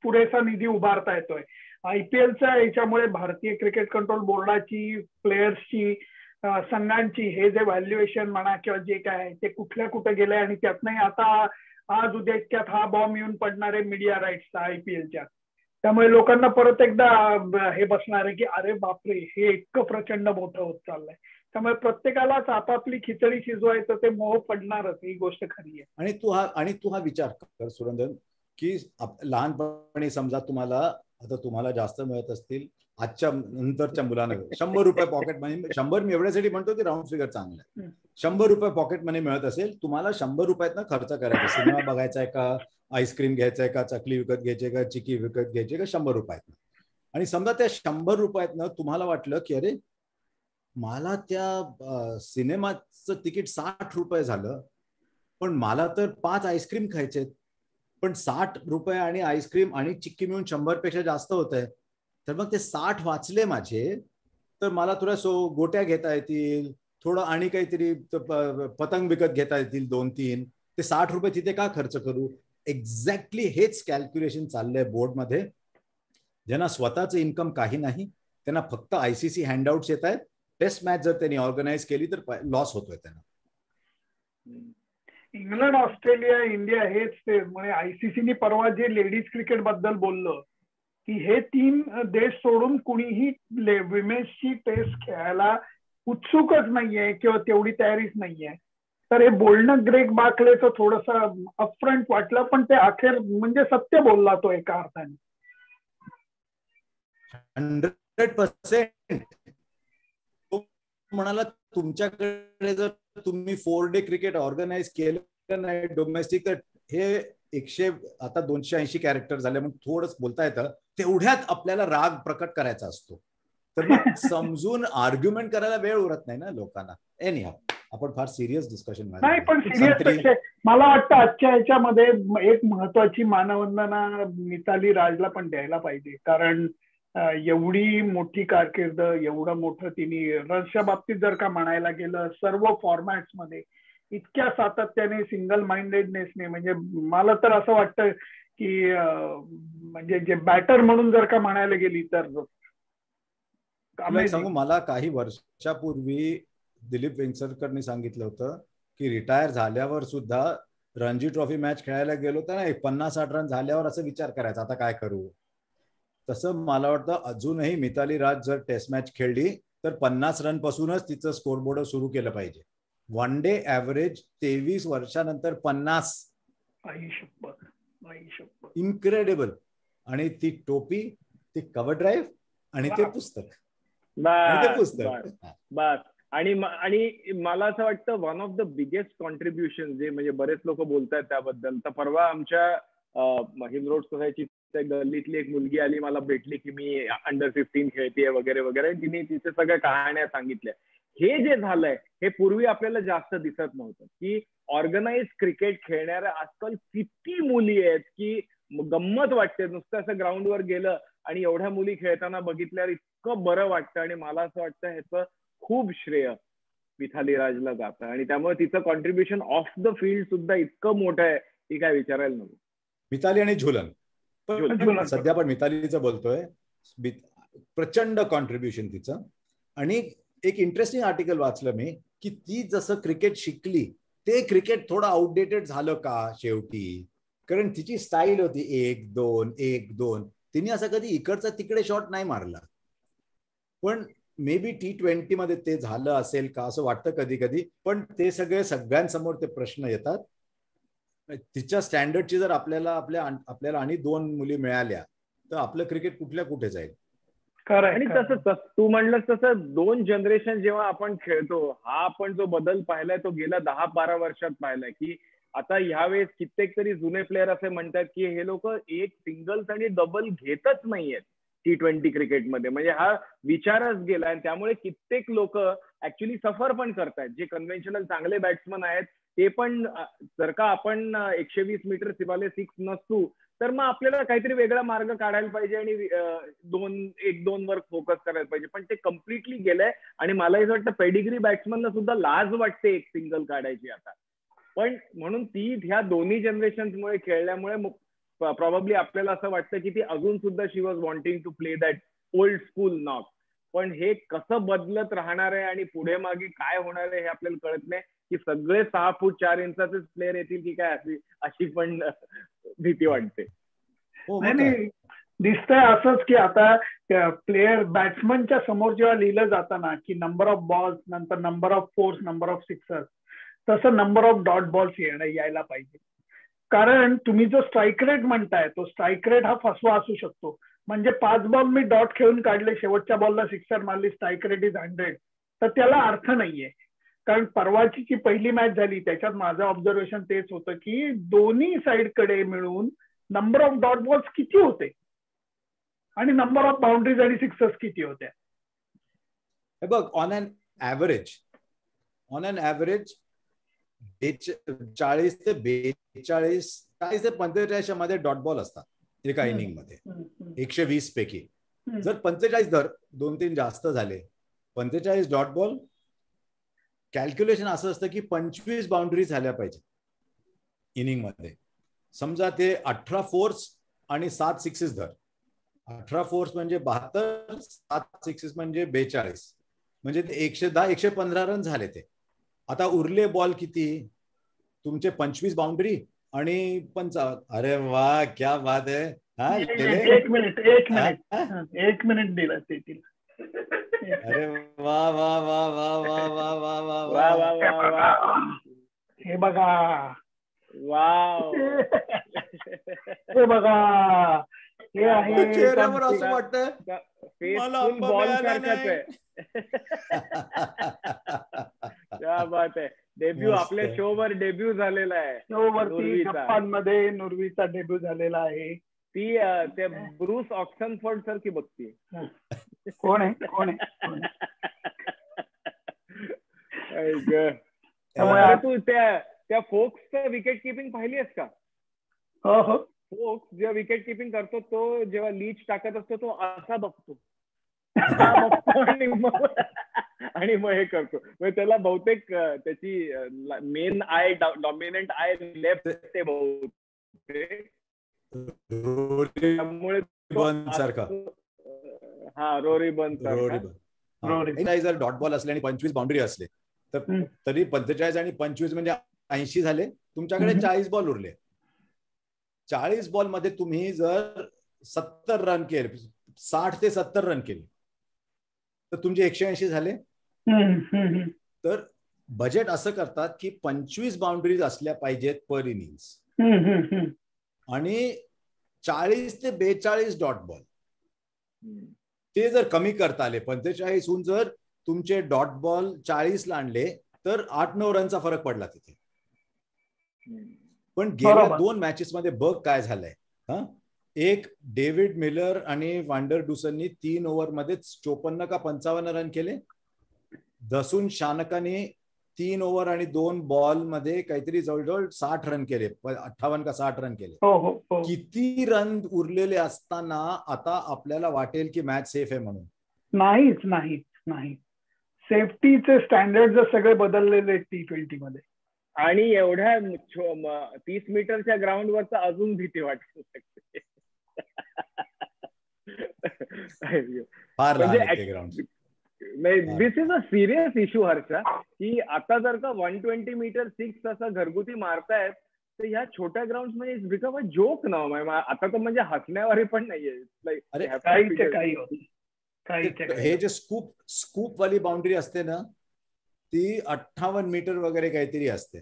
पुरेसा निधी उभारता येतोय. IPLच्या याच्यामुळे भारतीय क्रिकेट कंट्रोल बोर्डाची, प्लेयर्सची, संघांची हे जे व्हॅल्युएशन म्हणा किंवा जे काय ते कुठे गेले. आणि त्यातनंही आता आज उद्या इतक्यात हा बॉम्ब येऊन पडणारे मीडिया राईट्सचा IPLच्या. त्यामुळे लोकांना परत एकदा हे बसणार आहे की अरे बापरे, हे इतकं प्रचंड मोठं होत चाललंय. त्यामुळे प्रत्येकालाच आपापली खिचडी शिजवायचं ते मोह पडणारच, ही गोष्ट खरी आहे. आणि तू हा विचार कर सुरंदन, की लहानपणी समजा तुम्हाला जास्त मिळत असतील, आजच्या नंतरच्या मुलांना 100 रुपये पॉकेट मनी, 100 मी एवढ्यासाठी म्हणतो की राऊंड फिगर चांगला आहे, 100 रुपये पॉकेट मनी मिळत असेल, तुम्हाला 100 रुपयातनं खर्च करायचा, सिनेमा बघायचा आहे का, आईस्क्रीम घ्यायचा आहे का, चकली विकत घ्यायची आहे का, चिकी विकत घ्यायची आहे का, 100 रुपयातनं. आणि समजा त्या 100 रुपयातनं तुम्हाला वाटलं की अरे मला त्या सिनेमाचं तिकीट 60 रुपये झालं, पण मला तर 5 आईस्क्रीम खायचे, पण 60 रुपये आणि आईस्क्रीम आणि चिक्की मिळून 100 पेक्षा जास्त होत आहे, तर मग ते 60 वाचले माझे, तर मला थोड्या गोट्या घेता येतील, थोडं आणि काहीतरी पतंग विकत घेता येतील 2-3, ते 60 रुपये तिथे का खर्च करू. एक्झॅक्टली हेच कॅल्क्युलेशन चाललंय बोर्डमध्ये. ज्यांना स्वतःचं इन्कम काही नाही, त्यांना फक्त आयसीसी हँडआउट्स येत आहेत. टेस्ट मॅच जर त्यांनी ऑर्गनाईज केली तर लॉस होतोय त्यांना. इंग्लंड, ऑस्ट्रेलिया, इंडिया हेच ते म्हणजे आयसीसीने परवा जे लेडीज क्रिकेट बद्दल बोललं की हे 3 देश सोडून कुणीही विमेन्सची टेस्ट खेळायला उत्सुकच नाहीये किंवा तेवढी तयारीच नाहीये. तर हे बोलणं ग्रेग बार्कलेचं थोडंसं अपफ्रंट वाटलं, पण ते अखेर म्हणजे सत्य बोलला तो एका अर्थाने. 100% म्हणाला तुमच्याकडे जर तुम्ही 4 डे क्रिकेट ऑर्गनाईज केलं नाही डोमेस्टिक, तर हे 280 कॅरेक्टर झाले म्हणून थोडंच बोलता येतं, तेवढ्यात आपल्याला राग प्रकट करायचा असतो, तर मग समजून आर्ग्युमेंट करायला वेळ उरत नाही ना लोकांना. एनीहाव, आपण फार सिरियस डिस्कशन नाही, पण सिरियस मला वाटतं आजच्या ह्याच्यामध्ये एक महत्वाची मानवंदना मिताली राजला पण द्यायला पाहिजे, कारण एवढी मोठी कारकीर्द, एवढं मोठं तिने रनच्या बाबतीत जर का म्हणायला गेलं सर्व फॉर्मॅट्स मध्ये इतक्या सातत्याने सिंगल माइंडेडनेसने, म्हणजे मला तर असं वाटतं की म्हणजे जे बॅटर म्हणून जर का म्हणायला गेली तर सांगू, मला काही वर्षापूर्वी दिलीप वेंगसरकरनी सांगितलं होतं की रिटायर झाल्यावर सुद्धा रणजी ट्रॉफी मॅच खेळायला गेलो तर ना 50-60 रन झाल्यावर असं विचार करायचा आता काय करू. तसं मला वाटतं अजूनही मिताली राज जर टेस्ट मॅच खेळली तर 50 रन पासूनच तिचं स्कोरबोर्ड सुरू केलं पाहिजे. 1 डे ऍव्हरेज 23 वर्षानंतर 50. इनक्रेडिबल. आणि ती टोपी, ती कव्हर ड्राईव्ह आणि ते पुस्तक. बस. आणि मला असं वाटतं one of the biggest contribution जे म्हणजे बरेच लोक बोलतात त्याबद्दल, तर परवा आमच्या हिल रोड सोसायटीच्या गल्लीतली एक मुलगी आली, मला भेटली की मी अंडर 15 खेळतेय वगैरे वगैरे. तिने तिथे सगळ्या कहाण्या सांगितल्या. हे जे झालंय हे पूर्वी आपल्याला जास्त दिसत नव्हतं, की ऑर्गनाइज क्रिकेट खेळणाऱ्या आजकाल किती मुली आहेत की गंमत वाटते. नुसतं असं ग्राउंडवर गेलं आणि एवढ्या मुली खेळताना बघितल्यावर इतकं बरं वाटतं. आणि मला असं वाटतं ह्याचं खूप श्रेय मिताली राजला जातं, आणि त्यामुळे तिचं कॉन्ट्रीब्युशन ऑफ द फील्ड सुद्धा इतकं मोठं आहे की काय विचारायला नको. मिताली आणि झुलन पण सध्या पण मितालीचं बोलतोय, प्रचंड कॉन्ट्रीब्युशन तिचं. आणि एक इंटरेस्टिंग आर्टिकल वाचलं मी की ती जसं क्रिकेट शिकली ते क्रिकेट थोडं आउटडेटेड झालं का शेवटी, कारण तिची स्टाईल होती 1-2 1-2. तिने असं कधी इकडचा तिकडे शॉट नाही मारला, पण मे बी T20 मध्ये ते झालं असेल का असं वाटतं कधी कधी. पण ते सगळ्यांसमोर ते प्रश्न येतात. तिच्या स्टँडर्डची जर आपल्याला आणि 2 मुली मिळाल्या तर आपलं क्रिकेट कुठल्या कुठे जाईल. आणि तसं तू म्हणलं तसं 2 जनरेशन जेव्हा आपण खेळतो, हा आपण जो बदल पाहिलाय तो गेल्या 10-12 वर्षात पाहिलाय, की आता ह्यावेळेस कित्येक तरी जुने प्लेयर असे म्हणतात की हे लोक एक सिंगल्स आणि डबल घेतच नाहीयेत T20 क्रिकेटमध्ये. म्हणजे हा विचारच गेला, आणि त्यामुळे कित्येक लोक ऍक्च्युली सफर पण करतायत. जे कन्व्हेन्शनल चांगले बॅट्समन आहेत ते पण, जर का आपण 120 मीटर सिवाले 6 नसू तर मग आपल्याला काहीतरी वेगळा मार्ग काढायला पाहिजे आणि 1-2 वर फोकस करायला पाहिजे. पण ते कम्प्लिटली गेलंय. आणि मला असं वाटतं पेडिग्री बॅट्समनला सुद्धा लाज वाटते एक सिंगल काढायची आता. पण म्हणून ती ह्या दोन्ही जनरेशन्समुळे खेळल्यामुळे प्रॉबब्ली आपल्याला असं वाटतं की ती अजून सुद्धा she was wanting to play that old school knock. पण हे कसं बदलत राहणार आहे आणि पुढे मागे काय होणार आहे हे आपल्याला कळत नाही, की सगळे 6 फूट 4 इंचाचे प्लेयर येतील की काय अशी पण भीती वाटते. नाही, दिसतंय असंच की आता प्लेयर बॅट्समनच्या समोर जेव्हा लिहिलं जातं ना की नंबर ऑफ बॉल्स, नंतर number of force, number of Sixers, तसं नंबर ऑफ डॉट बॉल्स यायला पाहिजे. कारण तुम्ही जो स्ट्राईक रेट म्हणताय तो स्ट्राईक रेट हा फसवा असू शकतो. म्हणजे 5 बॉल मी डॉट खेळून काढले, शेवटच्या बॉलला सिक्सर मारली, स्ट्राईक रेट इज 100, तर त्याला अर्थ नाहीये. कारण परवाची जी पहिली मॅच झाली त्याच्यात माझं ऑब्झर्वेशन तेच होतं की दोन्ही साईडकडे मिळून नंबर ऑफ डॉट बॉल्स किती होते आणि नंबर ऑफ बाउंड्रीज आणि सिक्सर्स किती होत्या. हे बघ, ऑन अन ऍव्हरेज 40 ते 42, 40 ते 45 मध्ये डॉट बॉल असतात एका इनिंग मध्ये 120 पैकी. जर 45 धर, 2-3 जास्त झाले, 45 डॉट बॉल, कॅल्क्युलेशन असं असतं की 25 बाउंड्री झाल्या पाहिजे इनिंग मध्ये. समजा ते 18 फोर्स आणि 7 सिक्सेस धर. 18 फोर्स म्हणजे 72, 7 सिक्सेस म्हणजे 42, म्हणजे 110-115 रन झाले ते. आता उरले बॉल किती तुमचे? 25 बाउंड्री आणि 55. अरे वा, क्या बात आहे. एक मिनिट दिलं ते तिला. अरे वा वा वा वा वा वा वा वा वा वा वा वा. हे बघा, वाव, हे बघा, हे आहे चेहऱ्यावर असं वाटतं फेसफुल बॉल सारखाच आहे. क्या बात आहे. डेब्यू आपल्या शो वर डेब्यू झालेला आहे. शो वरती जपानमध्ये नुर्वीचा डेब्यू झालेला आहे. ती त्या ब्रूस ऑक्सनफोर्ड सारखी बघती. कोण आहे? तू त्या फोक्सचं विकेट किपिंग पाहिली आहेस का? हो हो. फोक्स जेव्हा विकेट किपिंग करतो तो जेव्हा लीच टाकत असतो तो असा बघतो आणि मग हे करतो. मग त्याला बहुतेक त्याची main I, dominant I left ते बहुतेक, त्यामुळे रोरी बन जर डॉट बॉल असले आणि 25 बाउंड्री असले तर तरी 45 आणि 25 म्हणजे 80 झाले. तुमच्याकडे 40 बॉल उरले. 40 बॉल मध्ये तुम्ही जर 70 रन केले, 60 ते 70 रन केले तर तुमचे 180 झाले. तर बजेट असं करतात की 25 बाउंड्रीज असल्या पाहिजेत पर इनिंग्स आणि 40 ते 42 डॉट बॉल. ते जर कमी करता आले, 45हून जर तुमचे डॉट बॉल 40 ला आणले तर 8-9 रनचा फरक पडला तिथे. पण गेल्या 2 मॅचेस मध्ये बघ काय झालंय. एक डेव्हिड मिलर आणि वांडर डुसननी 3 ओव्हर मध्येच 54 का 55 रन केले. दसून शानकाने 3 ओव्हर आणि 2 बॉल मध्ये काहीतरी जवळजवळ 60 रन केले, 58 का 60 रन केले. किती रन उरलेले असताना आता आपल्याला वाटेल की मॅच सेफ आहे म्हणून? नाही. सेफ्टीचे स्टँडर्ड सगळे बदललेले T20 मध्ये. आणि एवढ्या 30 मीटरच्या ग्राउंड वर तर अजून भीती वाटू शकते. This is a serious issue Harsha, की आता जर का 120 मीटर 6 असा घरगुती मारतायत तर ह्या छोट्या ग्राउंड मध्ये इट्स बिकम अ जोक ना. आता तर म्हणजे हसण्यावारी पण नाहीये. हे जे स्कूप वाली बाउंड्री असते ना ती 58 मीटर वगैरे काहीतरी असते.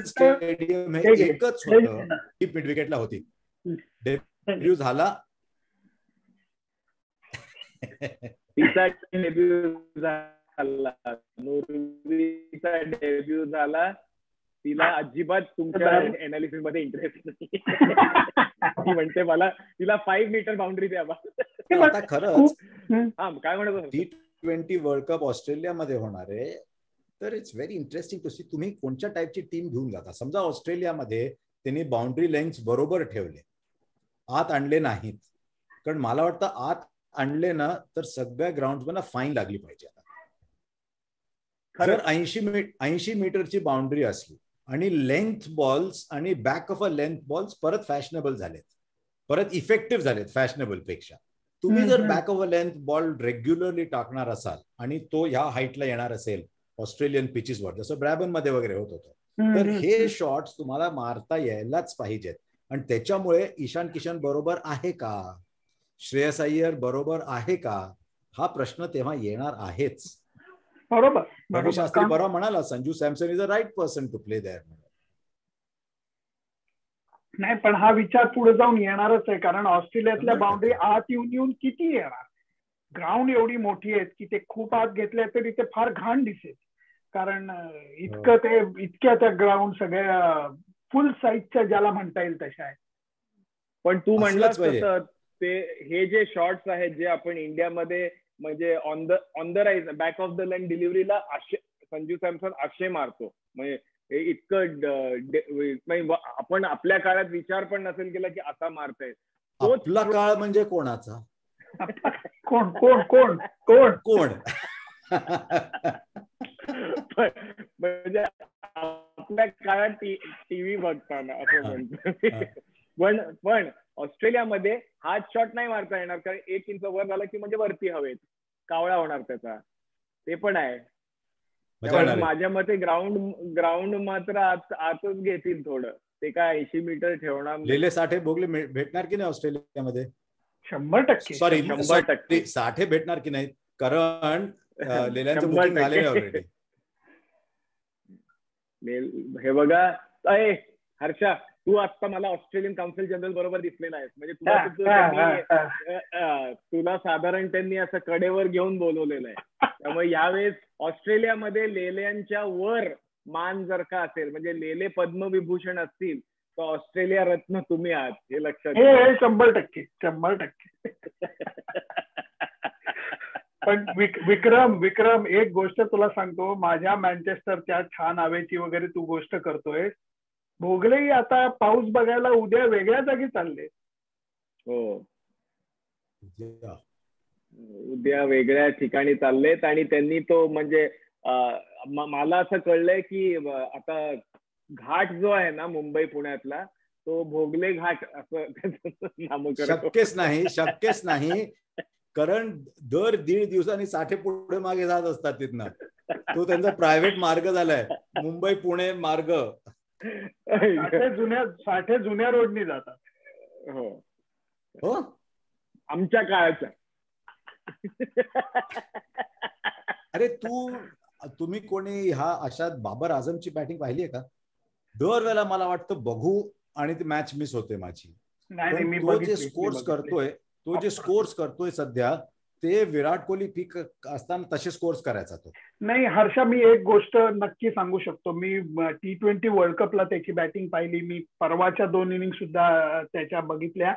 स्टेडियम हे एकच होतं, मिड विकेटला होती. डेब्यू झाला, डेब्यू झाला. तिला अजिबात तुमच्या एनालिसिस मध्ये इंटरेस्ट नाही. ती म्हणते मला तिला 5 मीटर बाउंड्री द्या. आता खरंच काय म्हणत T20 वर्ल्ड कप ऑस्ट्रेलियामध्ये होणार आहे, तर it's very interesting to see तुम्ही कोणत्या टाईपची टीम घेऊन जाता. समजा ऑस्ट्रेलियामध्ये त्यांनी बाउंड्री लेंथ बरोबर ठेवले, आत आणले नाहीत. कारण मला वाटतं आत आणले ना तर सगळ्या ग्राउंड्सना फाईन लागली पाहिजे. जर 80 मीटरची बाउंड्री असली आणि लेंथ बॉल्स आणि back of a length balls परत फॅशनेबल झालेत, परत इफेक्टिव्ह झालेत फॅशनेबल पेक्षा. तुम्ही जर back of a length ball regularly टाकणार असाल आणि तो ह्या हाईटला येणार असेल ऑस्ट्रेलियन पिचेसवर, जसं ब्रॅबन मध्ये वगैरे होत होतं. तर हे शॉट्स तुम्हाला मारता यायलाच पाहिजेत. आणि त्याच्यामुळे ईशान किशन बरोबर आहे का, श्रेयस अय्यर बरोबर आहे का, हा प्रश्न तेव्हा येणार आहेच. बरोबर. रवी शास्त्री बरोबर म्हणाला, Sanju Samson is a right person to play there. नाही, पण हा विचार पुढे जाऊन येणारच आहे, कारण ऑस्ट्रेलियातल्या बाउंड्री आत येऊन येऊन किती येणार. ग्राउंड एवढी मोठी आहेत की ते खूप आत घेतले तरी ते फार घाण दिसेल, कारण इतकं ते इतक्या त्या ग्राउंड सगळ्या फुल साईजच्या ज्याला म्हणता येईल तशा आहेत. पण तू म्हणलास तसं ते हे जे शॉट्स आहेत जे आपण इंडियामध्ये म्हणजे on the rise back of the line डिलिव्हरीला संजू सॅमसन अक्षय मारतो, म्हणजे इतकं आपण आपल्या काळात विचार पण नसेल केला की असा मारताय. आपला काळ म्हणजे कोणाचा? कोण कोण कोण कोण कोण म्हणजे आपल्या काळात टीव्ही बघताना असं म्हणतो. पण ऑस्ट्रेलियामध्ये हाच शॉट नाही मारता येणार, कारण 1 इंच वर झाला की म्हणजे वरती हवेत कावळा होणार त्याचा, ते पण आहे. पण माझ्या मते ग्राउंड मात्र आतच घेतील थोडं, ते काय 80 मीटर ठेवणार. लेले साठे भोगले भेटणार की नाही ऑस्ट्रेलियामध्ये? 100%. सॉरी 100% साठे भेटणार की नाही, कारण लेल्यांचं बुकिंग आलेलं ऑलरेडी. हे बघा हर्षा, तू आता मला ऑस्ट्रेलियन काउन्सिल जनरल बरोबर दिसलेला आहेस, म्हणजे तुला साधारण त्यांनी असं कडेवर घेऊन बोलवलेलं आहे. त्यामुळे यावेळेस ऑस्ट्रेलियामध्ये लेल्यांच्या वर मान जर का असेल, म्हणजे लेले पद्मविभूषण असतील, तर ऑस्ट्रेलिया रत्न तुम्ही आहात, हे लक्षात घ्या. 100%. पण विक्रम एक गोष्ट तुला सांगतो, माझ्या मँचेस्टरच्या छान हवेची वगैरे तू गोष्ट करतोय, भोगलेही आता पाऊस बघायला उद्या वेगळ्या जागी चालले. हो, उद्या वेगळ्या ठिकाणी चाललेत. आणि त्यांनी तो म्हणजे मला असं कळलंय की आता घाट जो आहे ना मुंबई पुण्यातला, तो भोगले घाट असं नामकरण. शक्यच नाही, कारण दर 1.5 दिवसांनी साठे पुढे मागे जात असतात तिथनं. तो त्यांचा प्रायव्हेट मार्ग झालाय, मुंबई पुणे मार्ग. साठे जुन्या रोडनी जातात. हो, आमच्या काळाच्या. अरे तुम्ही कोणी अशा बाबर आझमची बॅटिंग पाहिली आहे का? दर वेळेला मला वाटतं बघू आणि ती मॅच मिस होते माझी. तो जे स्कोर्स करतोय सध्या, ते विराट कोहली पीक असताना तसे स्कोर्स करायचा तो. नाही हर्षा, मी एक गोष्ट नक्की सांगू शकतो, मी T20 वर्ल्ड कपला त्याची बॅटिंग पाहिली, मी परवाच्या 2 इनिंग सुद्धा त्याच्या बघितल्या.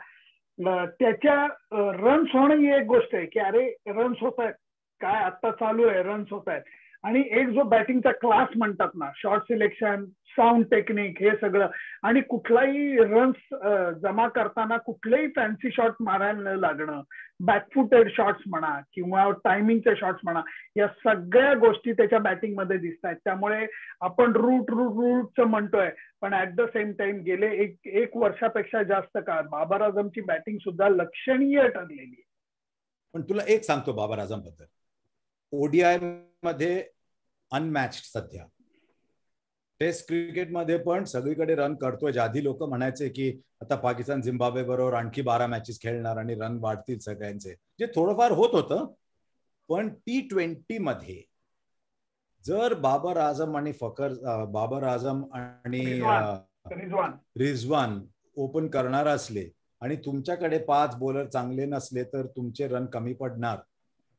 त्याच्या रन्स होणं ही एक गोष्ट आहे की अरे रन्स होत आहेत, काय आता चालू आहे, रन्स होत आहेत. आणि एक जो बॅटिंगचा क्लास म्हणतात ना, शॉट सिलेक्शन, साऊंड टेक्निक, हे सगळं, आणि कुठलाही रन्स जमा करताना कुठलेही फॅन्सी शॉट मारायला लागणं, बॅकफुटेड शॉट्स म्हणा किंवा टायमिंगचे शॉट्स म्हणा, या सगळ्या गोष्टी त्याच्या बॅटिंग मध्ये दिसत आहेत. त्यामुळे आपण रूटचं म्हणतोय, पण ऍट द सेम टाइम गेले एक वर्षापेक्षा जास्त काळ बाबर आझमची बॅटिंग सुद्धा लक्षणीय ठरलेली आहे. पण तुला एक सांगतो बाबर आझम बद्दल, ओडीआय मध्ये अनमॅच्ड सध्या, टेस्ट क्रिकेटमध्ये पण सगळीकडे रन करतोय. आधी लोक म्हणायचे की आता पाकिस्तान झिम्बाब्वे बरोबर आणखी 12 मॅचेस खेळणार आणि रन वाढतील सगळ्यांचे, जे थोडंफार होत होतं. पण T20 मध्ये जर बाबर आझम आणि रिझवान ओपन करणार असले आणि तुमच्याकडे 5 बॉलर चांगले नसले तर तुमचे रन कमी पडणार.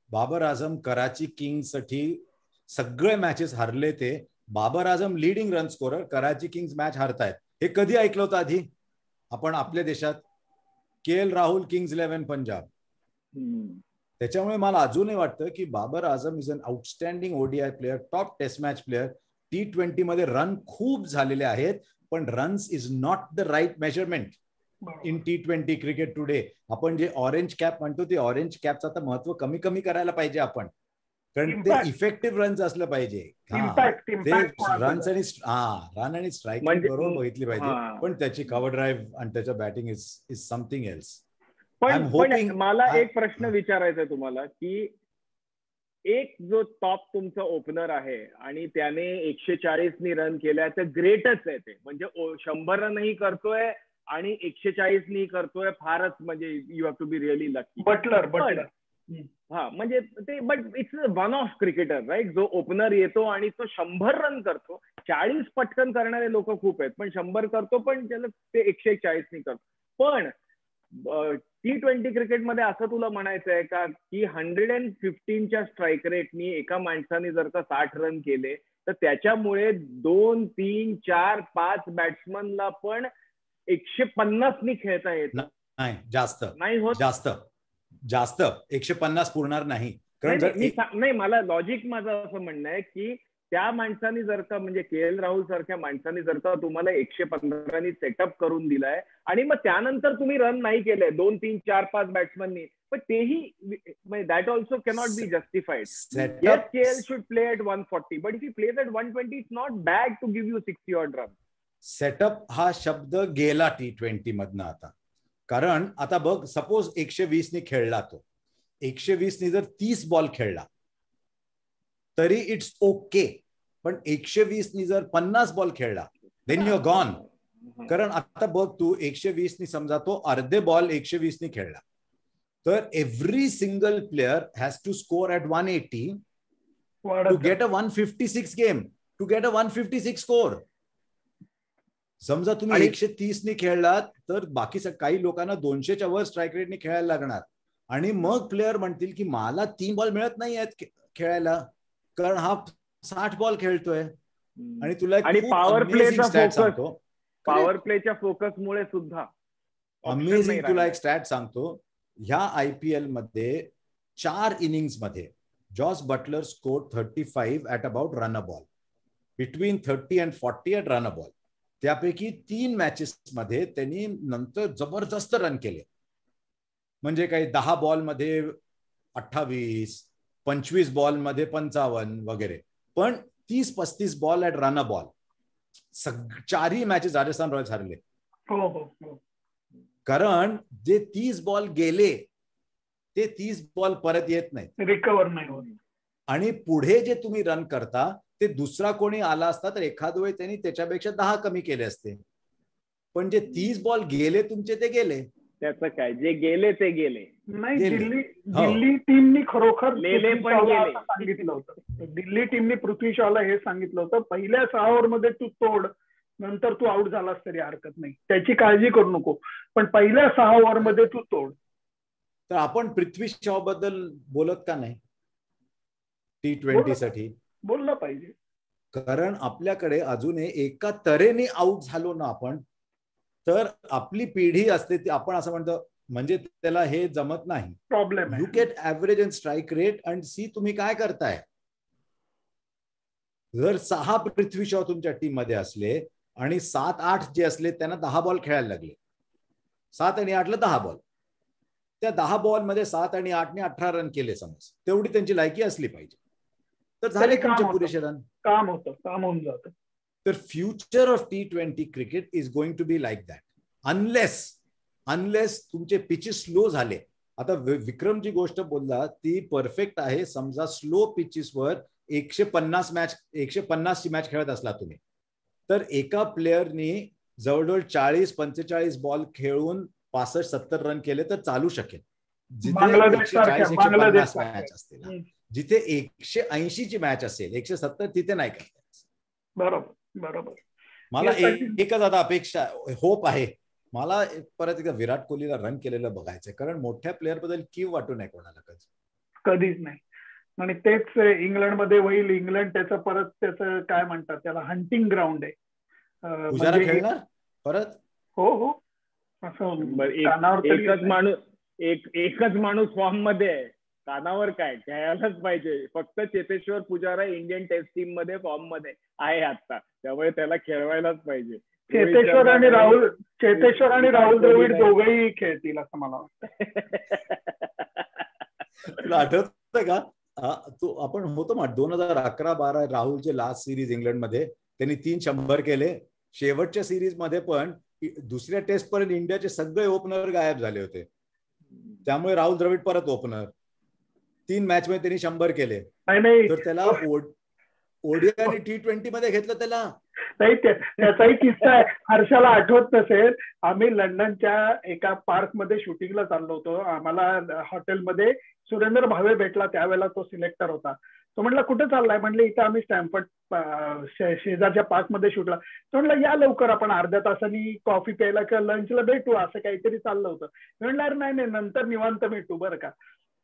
बाबर आझम कराची किंग्स साठी सगळे मॅचेस हरले ते. Babar Azam leading run scorer, Karachi Kings match हारतायत. हे कधी ऐकलं होतं आधी आपण आपल्या देशात? KL Rahul, Kings 11 Punjab. त्याच्यामुळे मला अजूनही वाटतं की Babar Azam is an outstanding ODI player, top test match player. T20 मध्ये रन खूप झालेले आहेत, पण runs is not the right measurement in T20 cricket today. आपण जे ऑरेंज कॅप म्हणतो, ते ऑरेंज कॅपचं आता महत्व कमी कमी करायला पाहिजे आपण, कारण ते इफेक्टिव्ह रन्स असलं पाहिजे. रन्स आणि रन आणि स्ट्रायकिंग बरोबर बघितली पाहिजे, पण त्याची कव्हर ड्राईव्ह आणि त्याच्या बॅटिंग इज समथिंग एल्स. पण मला एक प्रश्न विचारायचा आहे तुम्हाला की एक जो टॉप तुमचा ओपनर आहे आणि त्याने 140 रन केल्या तर ग्रेटच आहे ते. म्हणजे 100 रनही करतोय आणि 140 करतोय, फारच म्हणजे you have to be really lucky. Buttler हा म्हणजे ते, but it's one of cricketer right, जो ओपनर येतो आणि तो 100 रन करतो. 40 पटकन करणारे लोक खूप आहेत, पण 100 करतो, पण त्याला ते 140 करतो. पण T20 क्रिकेटमध्ये असं तुला म्हणायचं आहे का की 115च्या स्ट्राईक रेटनी एका माणसाने जर का 60 रन केले तर त्याच्यामुळे 2, 3, 4, 5 बॅट्समनला पण 150 खेळता येत नाही. जास्त नाही होत, जास्त 150 पुरणार नाही. नाही, मला लॉजिक माझं असं म्हणणं आहे की त्या माणसाने जर का, म्हणजे KL राहुल सारख्या माणसाने जर का तुम्हाला 115 सेटअप करून दिलाय आणि मग त्यानंतर तुम्ही रन नाही केले 2, 3, 4, 5 बॅट्समननी, पण तेही that also cannot be justified. Yes, KL should play at 140, but if he plays at 120, it's not bad to give you 60 odd runs. Setup हा शब्द गेला T20 मधनं आता. कारण आता बघ, सपोज 120 खेळला तो, 120 जर 30 बॉल खेळला तरी इट्स ओके, पण 120 जर 50 बॉल खेळला देन यू आर गॉन. कारण आता बघ तू 120 समजा तो अर्धे बॉल 120 खेळला तर every single player has to score at 180 to get a 156 game, to get a 156 score. समजा तुम्ही 130 खेळलात तर बाकी काही लोकांना 200च्या वर स्ट्राईक रेटने खेळायला लागणार आणि मग प्लेअर म्हणतील की मला 3 बॉल मिळत नाही आहेत खेळायला कारण हा 60 बॉल खेळतोय. आणि तुला पॉवर प्लेच्या फोकसमुळे सुद्धा अमेझिंग तुला एक स्टॅट सांगतो. ह्या IPL मध्ये 4 इनिंग्स मध्ये Jos Buttler score 35 at about run a ball, between 30 and 40 at run a ball. त्यापैकी 3 मॅचेस मध्ये त्यांनी नंतर जबरदस्त रन केले. म्हणजे काही 10 बॉल मध्ये 28, 25 बॉल मध्ये 55 वगैरे, पण 30-35 ball at run a ball. 4ही मॅचेस राजस्थान रॉयल्स हरले. कारण जे 30 बॉल गेले ते 30 बॉल परत येत नाही, रिकव्हर नाही होत. आणि पुढे जे तुम्ही रन करता ते दुसरा कोणी आला असता तर एखाद वेळी त्यांनी त्याच्यापेक्षा 10 कमी केले असते. पण जे 30 बॉल गेले तुमचे ते गेले. त्याचं काय, जे गेले ते गेले. नाही, दिल्ली टीमनी खरोखर सांगितलं होतं, दिल्ली टीमनी पृथ्वी शॉला हे सांगितलं होतं, पहिल्या 6 ओव्हरमध्ये तू तोड, नंतर तू आउट झालास तरी हरकत नाही, त्याची काळजी करू नको, पण पहिल्या 6 ओव्हरमध्ये तू तोड. तर आपण पृथ्वी शॉ बद्दल बोलत का नाही T20 साठी? बोललं पाहिजे. कारण आपल्याकडे अजून एका तऱ्हेने आउट झालो ना आपण तर आपली पिढी असते ती, आपण असं म्हणतो म्हणजे त्याला हे जमत नाही. Problem look at average and strike rate and see तुम्ही काय करताय. जर 6 पृथ्वी शॉ तुमच्या टीम मध्ये असले आणि 7-8 जे असले त्यांना 10 बॉल खेळायला लागले, 7 आणि 8ला 10 बॉल, त्या 10 बॉल मध्ये 7 आणि 8ने 18 रन केले समज, तेवढी त्यांची लायकी असली पाहिजे, तर झाले तुमचे पुरेसे रन, काम होऊन जातं. तर future of T20 cricket is going to be like that, unless तुमचे पिचेस स्लो झाले. आता विक्रमची गोष्ट बोलला ती परफेक्ट आहे. समजा स्लो पिचेसवर 150 ची मॅच खेळत असला तुम्ही, तर एका प्लेअरनी जवळजवळ 40-45 बॉल खेळून 65-70 रन केले तर चालू शकेल. जिथे 140-150 मॅच असतील, जिथे 180 ची मॅच असेल, 170 तिथे नाही करता. बरोबर. मला एकच आता अपेक्षा, होप आहे, मला परत एकदा विराट कोहलीला रन केलेलं बघायचंय. कारण मोठ्या प्लेअर बद्दल कीव वाटू नाही कोणाला कधीच नाही. आणि तेच इंग्लंडमध्ये होईल. इंग्लंड त्याचं काय म्हणतात त्याला, हंटिंग ग्राउंड आहे. पुजारा खेळणार परत. हो असं एकच माणूस फॉर्म मध्ये आहे, कानावर काय खेळायलाच पाहिजे. फक्त Cheteshwar Pujara Indian test team मध्ये फॉर्म मध्ये आहे आता, त्यामुळे त्याला खेळवायलाच पाहिजे. चेतेश्वर आणि राहुल द्रविड दोघेही खेळतील असं मला वाटतं. तुला आठवतं का तो आपण होतो मग 2011-12 राहुलचे लास्ट सिरीज इंग्लंडमध्ये त्यांनी 3 100 केले. शेवटच्या सिरीज मध्ये पण दुसऱ्या टेस्ट पर्यंत इंडियाचे सगळे ओपनर गायब झाले होते, त्यामुळे राहुल द्रविड परत ओपनर. 3 मॅच मध्ये त्यांनी 100 केले. नाही तर त्याला ओडीआय आणि T20 मध्ये घेतलं त्याला. नाही, त्याचाही किस्सा आहे. हर्षाला आठवत नसेल, आम्ही लंडनच्या एका पार्क मध्ये शूटिंगला चाललो होतो. आम्हाला हॉटेलमध्ये सुरेंद्र भावे भेटला, त्यावेळेला तो सिलेक्टर होता. तो म्हटला कुठे चाललाय? म्हणले इथं आम्ही स्टॅम्फर्ड शेजारच्या पार्क मध्ये शूटला. तो म्हटलं या लवकर, आपण अर्ध्या तासांनी कॉफी प्यायला किंवा लंचला भेटू, असं काहीतरी चाललं होतं. म्हणलं अरे नाही नाही, नंतर निवांत भेटू बरं का.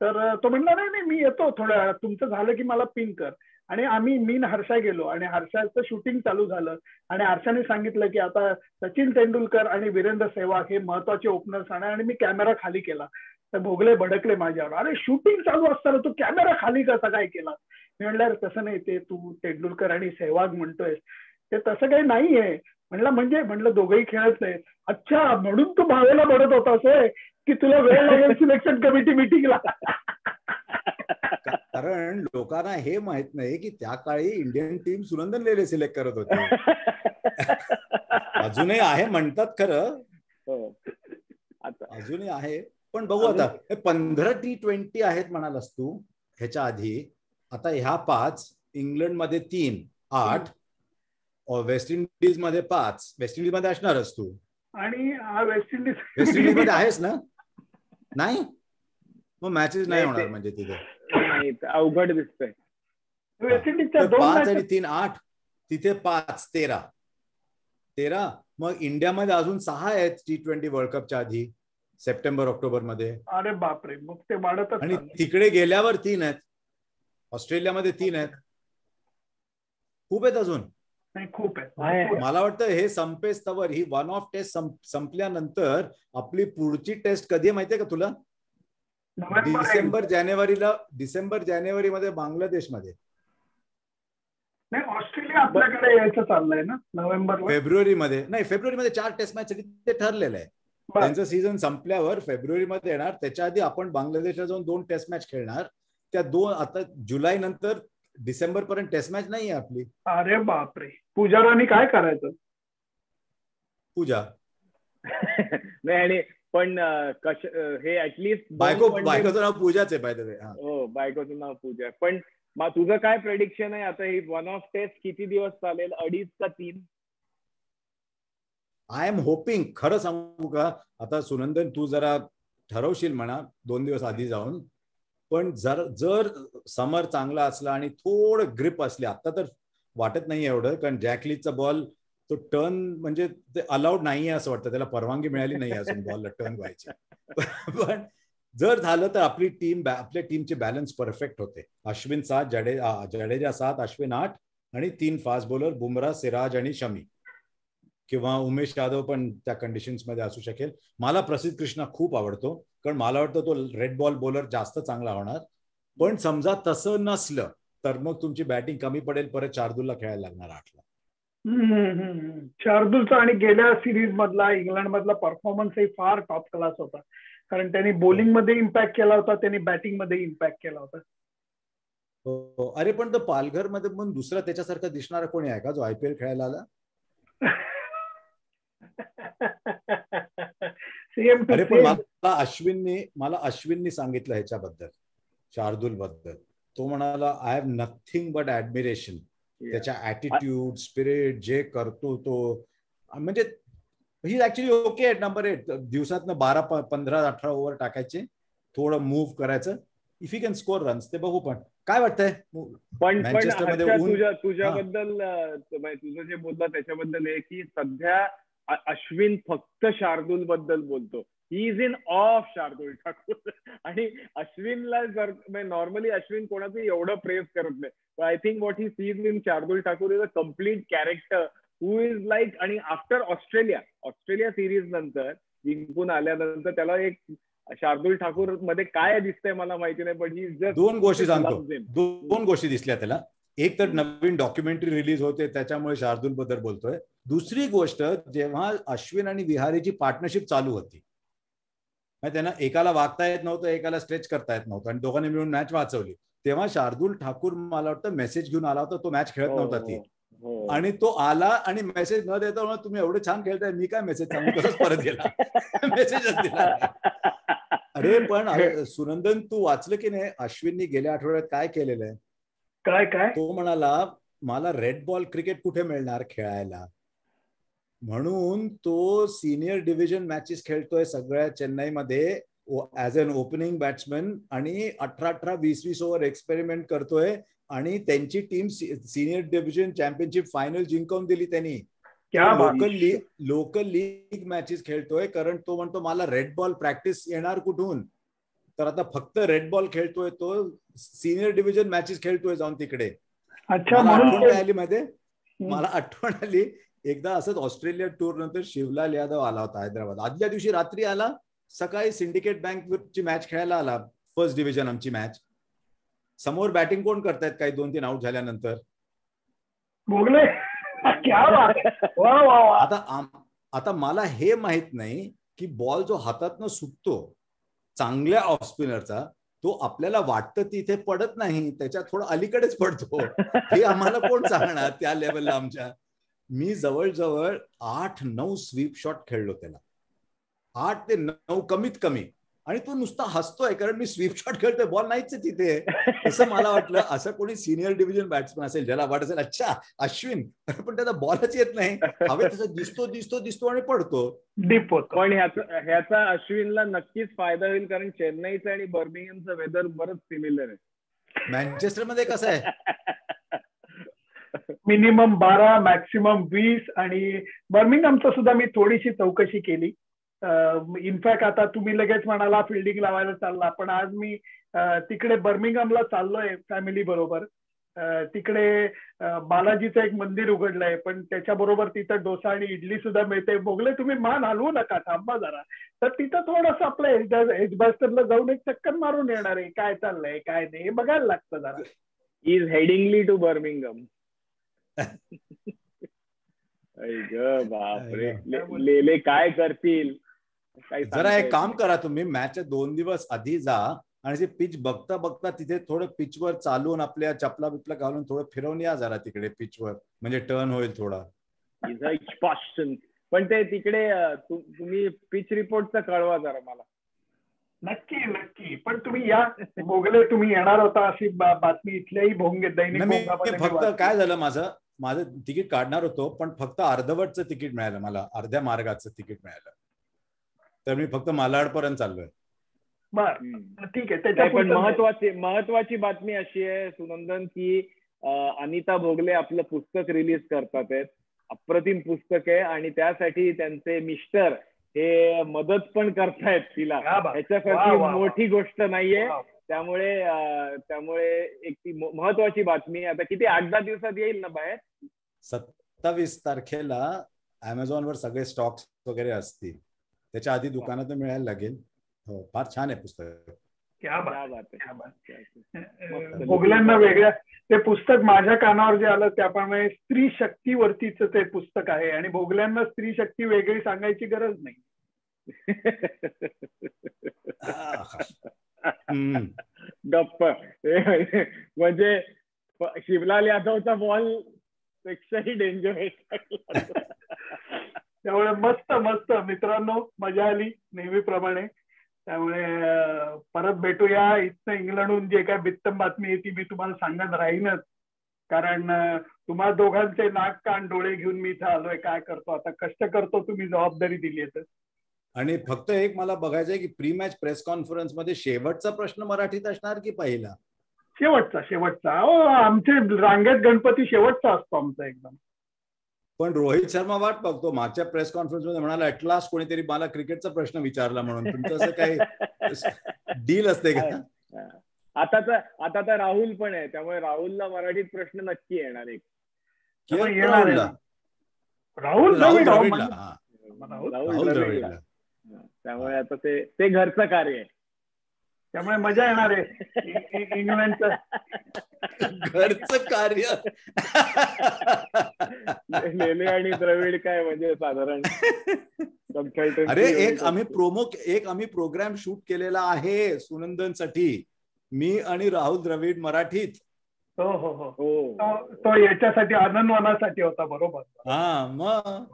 तर तो म्हणला नाही नाही, मी येतो थोड्या वेळात, तुमचं झालं की मला पिंग कर. आणि मी हर्षा गेलो आणि हर्षाचं शूटिंग चालू झालं. आणि हर्षाने सांगितलं की आता सचिन तेंडुलकर आणि वीरेंद्र सेहवाग हे महत्वाचे ओपनर्स आहे. आणि मी कॅमेरा खाली केला. तर भोगले भडकले माझ्यावर, अरे शूटिंग चालू असताना तू कॅमेरा खाली कसा काय केला? मी म्हणलं तसं नाही, ते तू तेंडुलकर आणि सेहवाग म्हणतोय ते तसं काही नाहीये. म्हणलं दोघंही खेळत नाहीत. अच्छा, म्हणून तू भावेला म्हणत होतास की तुला वेळ लागेल सिलेक्शन कमिटी मिटिंगला. कारण लोकांना हे माहित नाही की त्या काळी इंडियन टीम सुनंदन लेले सिलेक्ट करत होती. अजूनही आहे म्हणतात खरं, अजूनही आहे. पण बघू आता, 15 T20 आहेत म्हणालास तू ह्याच्या आधी. आता ह्या 5, इंग्लंडमध्ये 3, 8, वेस्ट इंडिज मध्ये 5. वेस्ट इंडिज मध्ये असणारच तू. आणि वेस्ट इंडिज मध्ये आहेस ना? नाही, मग मॅचेस नाही होणार म्हणजे तिथे. अवघड दिसतंय. वेस्ट इंडिजच्या 5 आणि 3, 8, तिथे 5, 13. मग इंडियामध्ये अजून 6 आहेत T20 वर्ल्ड कपच्या आधी, सप्टेंबर ऑक्टोबर मध्ये. अरे बापरे, मग ते वाढतच. आणि तिकडे गेल्यावर 3 आहेत. ऑस्ट्रेलियामध्ये 3 आहेत. खूप आहेत अजून. नाही, खूप आहे. मला वाटतं हे संपेस तवर, ही वन ऑफ टेस्ट संपल्यानंतर आपली पुढची टेस्ट कधी आहे माहितीये का तुला? डिसेंबर जानेवारी मध्ये बांगलादेशमध्ये. नाही, ऑस्ट्रेलिया आपल्याकडे यायचं चाललंय ना नोव्हेंबर फेब्रुवारीमध्ये. नाही, फेब्रुवारीमध्ये 4 टेस्ट मॅच ते ठरलेलं आहे. त्यांचं सीझन संपल्यावर फेब्रुवारीमध्ये येणार. त्याच्या आधी आपण बांगलादेशला जाऊन 2 टेस्ट मॅच खेळणार. त्या 2 आता जुलै नंतर डिसेंबर पर्यंत टेस्ट मॅच नाही आहे आपली. अरे बापरे, पुजारांनी काय करायचं? पूजा नाही, आणि पण हे ऍटलीस्ट बायकोचं नाव पूजाच आहे बाय द वे. हो, बायकोचं नाव पूजा. पण तुझं काय प्रेडिक्शन आहे आता? ही वन ऑफ टेस्ट किती दिवस चालेल? 2.5 का 3? आय एम होपिंग, खरं सांगू का, आता सुनंदन तू जरा ठरवशील म्हणा 2 दिवस आधी जाऊन. पण जर समर चांगला असला आणि थोडं ग्रिप असली, आता तर वाटत नाही एवढं, कारण जॅकलीचा बॉल तो टर्न म्हणजे ते अलाउड नाहीये असं वाटतं, त्याला परवानगी मिळाली नाही अजून बॉलला टर्न व्हायची. पण जर झालं तर आपल्या टीमचे बॅलन्स परफेक्ट होते. अश्विन 7, जडेजा 7, अश्विन 8 आणि 3 फास्ट बॉलर, बुमराह, सिराज आणि शमी, किंवा उमेश यादव पण त्या कंडिशन्स मध्ये असू शकेल. मला प्रसिद्ध कृष्णा खूप आवडतो, कारण मला वाटतं तो रेड बॉल बॉलर जास्त चांगला होणार. पण समजा तसं नसलं तर मग तुमची बॅटिंग कमी पडेल, परत शार्दूलला खेळायला लागणार 8ला. शार्दूलचा आणि गेल्या सिरीज मधला इंग्लंड मधला परफॉर्मन्सही फार टॉप क्लास होता, कारण त्यांनी बॉलिंग मध्ये इम्पॅक्ट केला होता, त्यांनी बॅटिंग मध्ये इम्पॅक्ट केला होता. हो, अरे पण तो पालघर मध्ये पण दुसरा त्याच्यासारखा दिसणारा कोणी आहे का जो IPL खेळायला आला? अरे पण मला अश्विननी सांगितलं ह्याच्याबद्दल, शार्दूल बद्दल. तो म्हणाला I have nothing but admiration. त्याच्या ऍटिट्यूड, स्पिरिट, जे करतो तो, म्हणजे ही ऍक्च्युली ओके ॲट नंबर 8. दिवसातनं 12, 15, 18 ओव्हर टाकायचे, थोडं मूव्ह करायचं. If you can score runs ते बघू. पण काय वाटतंय पण तुझ्याबद्दल, तुझं जे बोलला त्याच्याबद्दल आहे की सध्या अश्विन फक्त शार्दूल बद्दल बोलतो. He is in of Shardul Thakur. आणि अश्विनला जर नॉर्मली अश्विन कोणाचं एवढं प्रेस करत नाही. I think what he sees in Shardul Thakur is a complete character who is like. आणि आफ्टर ऑस्ट्रेलिया सिरीज नंतर जिंकून आल्यानंतर त्याला एक शार्दूल ठाकूर मध्ये काय दिसतंय मला माहिती नाही, पण ही जस्ट 2 गोष्टी सांगतो. 2 गोष्टी दिसल्या त्याला. एक तर नवीन डॉक्युमेंटरी रिलीज होते त्याच्यामुळे शार्दूल बद्दल बोलतोय. दुसरी गोष्ट, जेव्हा अश्विन आणि विहारीची पार्टनरशिप चालू होती, त्यांना एकाला वागता येत नव्हतं, एकाला स्ट्रेच करता येत नव्हतं, आणि दोघांनी मिळून मॅच वाचवली. तेव्हा शार्दूल ठाकूर मला वाटतं मेसेज घेऊन आला होता. तो मॅच खेळत नव्हता ती, आणि तो आला आणि मेसेज न देता तुम्ही एवढे छान खेळताय, मी काय मेसेज सांगू, तसंच परत गेला. मेसेजच दिला. अरे पण सुनंदन, तू वाचलं की नाही अश्विननी गेल्या आठवड्यात काय केलेलं आहे? काय काय तो म्हणाला मला रेड बॉल क्रिकेट कुठे मिळणार खेळायला, म्हणून तो सिनियर डिव्हिजन मॅचेस खेळतोय सगळ्या चेन्नईमध्ये ऍज अन ओपनिंग बॅट्समन, आणि 18-18, 20-20 ओव्हर एक्सपेरिमेंट करतोय, आणि त्यांची team senior division championship final जिंकवून दिली त्यांनी. लोकल लीग मॅचेस खेळतोय, कारण तो म्हणतो मला रेड बॉल प्रॅक्टिस येणार कुठून, तर आता फक्त रेड बॉल खेळतोय तो, सिनियर डिव्हिजन मॅचेस खेळतोय जाऊन तिकडे. मला आठवण काय आली मध्ये, मला आठवण आली एकदा असंच ऑस्ट्रेलिया टूर नंतर शिवलाल यादव आला होता हैदराबाद, आदल्या दिवशी रात्री आला, सकाळी सिंडिकेट बँकची मॅच खेळायला आला, फर्स्ट डिव्हिजन आमची मॅच. समोर बॅटिंग कोण करतायत काही 2-3 आउट झाल्यानंतर? भोगले. आता मला हे माहित नाही की बॉल जो हातातनं सुटतो चांगल्या ऑफ स्पिनरचा, तो आपल्याला वाटतं तिथे पडत नाही, त्याच्या थोडं अलीकडेच पडतो. हे आम्हाला कोण सांगणार त्या लेवलला आमच्या? मी जवळजवळ 8-9 स्वीप शॉट खेळलो त्याला, 8 ते 9 कमीत कमी, आणि तो नुसता हसतोय कारण मी स्वीप शॉट खेळतोय, बॉल नाहीच तिथे. तसं मला वाटलं असं कोणी सिनियर डिव्हिजन बॅट्समन असेल ज्याला वाटत असेल अच्छा अश्विन, पण त्याचा बॉलच येत नाही, हवे तसं दिसतो आणि पडतो. पण ह्याचा अश्विनला नक्कीच फायदा होईल, कारण चेन्नईचं आणि बर्मिंगहॅमचं वेदर बरंच सिमिलर आहे. मँचेस्टर मध्ये कसं आहे? मिनिमम 12, मॅक्सिमम 20, आणि बर्मिंगहॅमचं सुद्धा मी थोडीशी चौकशी केली. इनफॅक्ट आता तुम्ही लगेच म्हणाला फिल्डिंग लावायला चालला, पण आज मी तिकडे बर्मिंगहॅमला चाललोय फॅमिली बरोबर. तिकडे बालाजीचं एक मंदिर उघडलंय, पण त्याच्याबरोबर तिथं डोसा आणि इडली सुद्धा मिळते. भोगले तुम्ही मान हलवू नका, थांबा जरा. तर तिथं थोडंसं आपलं एजबास्टरला जाऊन एक चक्कर मारून येणार आहे, काय चाललंय काय नाही हे बघायला लागतं जरा. Is Headingley to Birmingham. बापरे, लेले काय करतील. जरा एक काम करा, तुम्ही मॅचच्या 2 दिवस आधी जा आणि ते पिच बघता बघता तिथे थोडं पिचवर चालून आपल्या चपला बिपला घालून थोडं फिरवून या जरा तिकडे पिचवर, म्हणजे टर्न होईल थोडा. पण ते तिकडे तुम्ही पिच रिपोर्टचा कळवा जरा मला. नक्की नक्की, पण तुम्ही या भोगले, तुम्ही येणार होता अशी बातमी इथल्याही भोंगे दैनिक. फक्त काय झालं, माझं तिकीट काढणार होतो, पण फक्त अर्धवटचं तिकीट मिळालं मला, अर्ध्या मार्गाचं तिकीट मिळालं, तर मी फक्त मालाडपर्यंत चाललोय. बरं ठीक आहे. पण महत्वाची बातमी अशी आहे सुनंदन, की अनिता भोगले आपलं पुस्तक रिलीज करतात आहेत. अप्रतिम पुस्तक आहे, आणि त्यासाठी त्यांचे मिस्टर हे मदत पण करतायत तिला. ह्याच्यासाठी मोठी गोष्ट नाहीये. त्यामुळे एक ती महत्वाची बातमी. आता किती 8-10 दिवसात येईल ना बाहेर? 27 तारखेला अमेझॉनवर सगळे स्टॉक्स वगैरे असतील, त्याच्या आधी दुकानात मिळायला लागेल. हो, फार छान आहे पुस्तक. भोगल्यांना वेगळ्या, ते पुस्तक माझ्या कानावर जे आलं त्याप्रमाणे स्त्री शक्तीवरतीच ते पुस्तक आहे, आणि भोगल्यांना स्त्री शक्ती वेगळी सांगायची गरज नाही. गप्प. म्हणजे शिवलाल यादवचा बॉल पेक्षाही डेंजर आहे. त्यामुळे मस्त मित्रांनो, मजा आली नेहमीप्रमाणे. त्यामुळे परत भेटूया. इथं इंग्लंडहून जे काय बित्तम बातमी येते मी तुम्हाला सांगत राहीनच, कारण तुम्हा दोघांचे नाक कान डोळे घेऊन मी इथं आलोय. काय करतो आता, कष्ट करतो, तुम्ही जबाबदारी दिली आहे तर. आणि फक्त एक मला बघायचंय की प्री मॅच प्रेस कॉन्फरन्स मध्ये शेवटचा प्रश्न मराठीत असणार की पहिला? शेवटचा. आमचे रांगेत गणपती शेवटचा असतो आमचा एकदम. पण रोहित शर्मा वाट बघतो, मागच्या प्रेस कॉन्फरन्स मध्ये म्हणाला ॲटलास कोणीतरी मला क्रिकेटचा प्रश्न विचारला म्हणून. तुमचं असं काही डील असते का? आता तर राहुल पण आहे, त्यामुळे राहुलला मराठीत प्रश्न नक्की येणार आहे. राहुल द्रविडला. त्यामुळे आता ते घरचं कार्य आहे, त्यामुळे मजा येणार आहे इंग्लंडचं घरचं कार्य. लेले आणि द्रविड काय म्हणजे साधारण. अरे एक आम्ही प्रोग्राम शूट केलेला आहे सुनंदन साठी, मी आणि राहुल द्रविड मराठीत. हो. तो याच्यासाठी आनंदवनासाठी होता, बरोबर. हा मग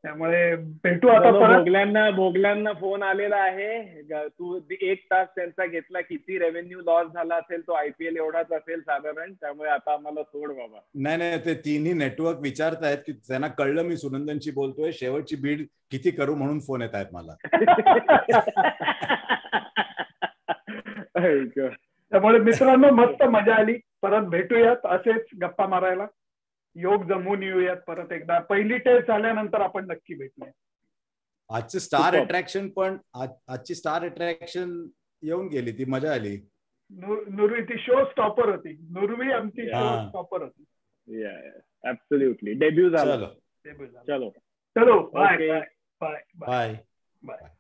त्यामुळे भेटू आता परत. भोगल्यांना फोन आलेला आहे. तू 1 तास त्यांचा घेतला, किती रेव्हेन्यू लॉस झाला असेल तो IPL एवढाच असेल साधारण. त्यामुळे आता आम्हाला सोड बाबा. नाही ते तिन्ही नेटवर्क विचारतायत की त्यांना कळलं मी सुनंदनशी बोलतोय, शेवटची बीड किती करू म्हणून फोन येत आहेत मला. त्यामुळे मित्रांनो मस्त मजा आली. परत भेटूयात असेच गप्पा मारायला. योग जमून येऊयात परत एकदा. पहिली टेस्ट झाल्यानंतर आपण नक्की भेटूया. आजची स्टार अट्रॅक्शन येऊन गेली, ती मजा आली. नुरवी ती शो स्टॉपर होती. नुरवी आमची शो स्टॉपर होती. ऍब्सोल्युटली डेब्यू झाला. चलो चलो bye bye bye bye. Bye.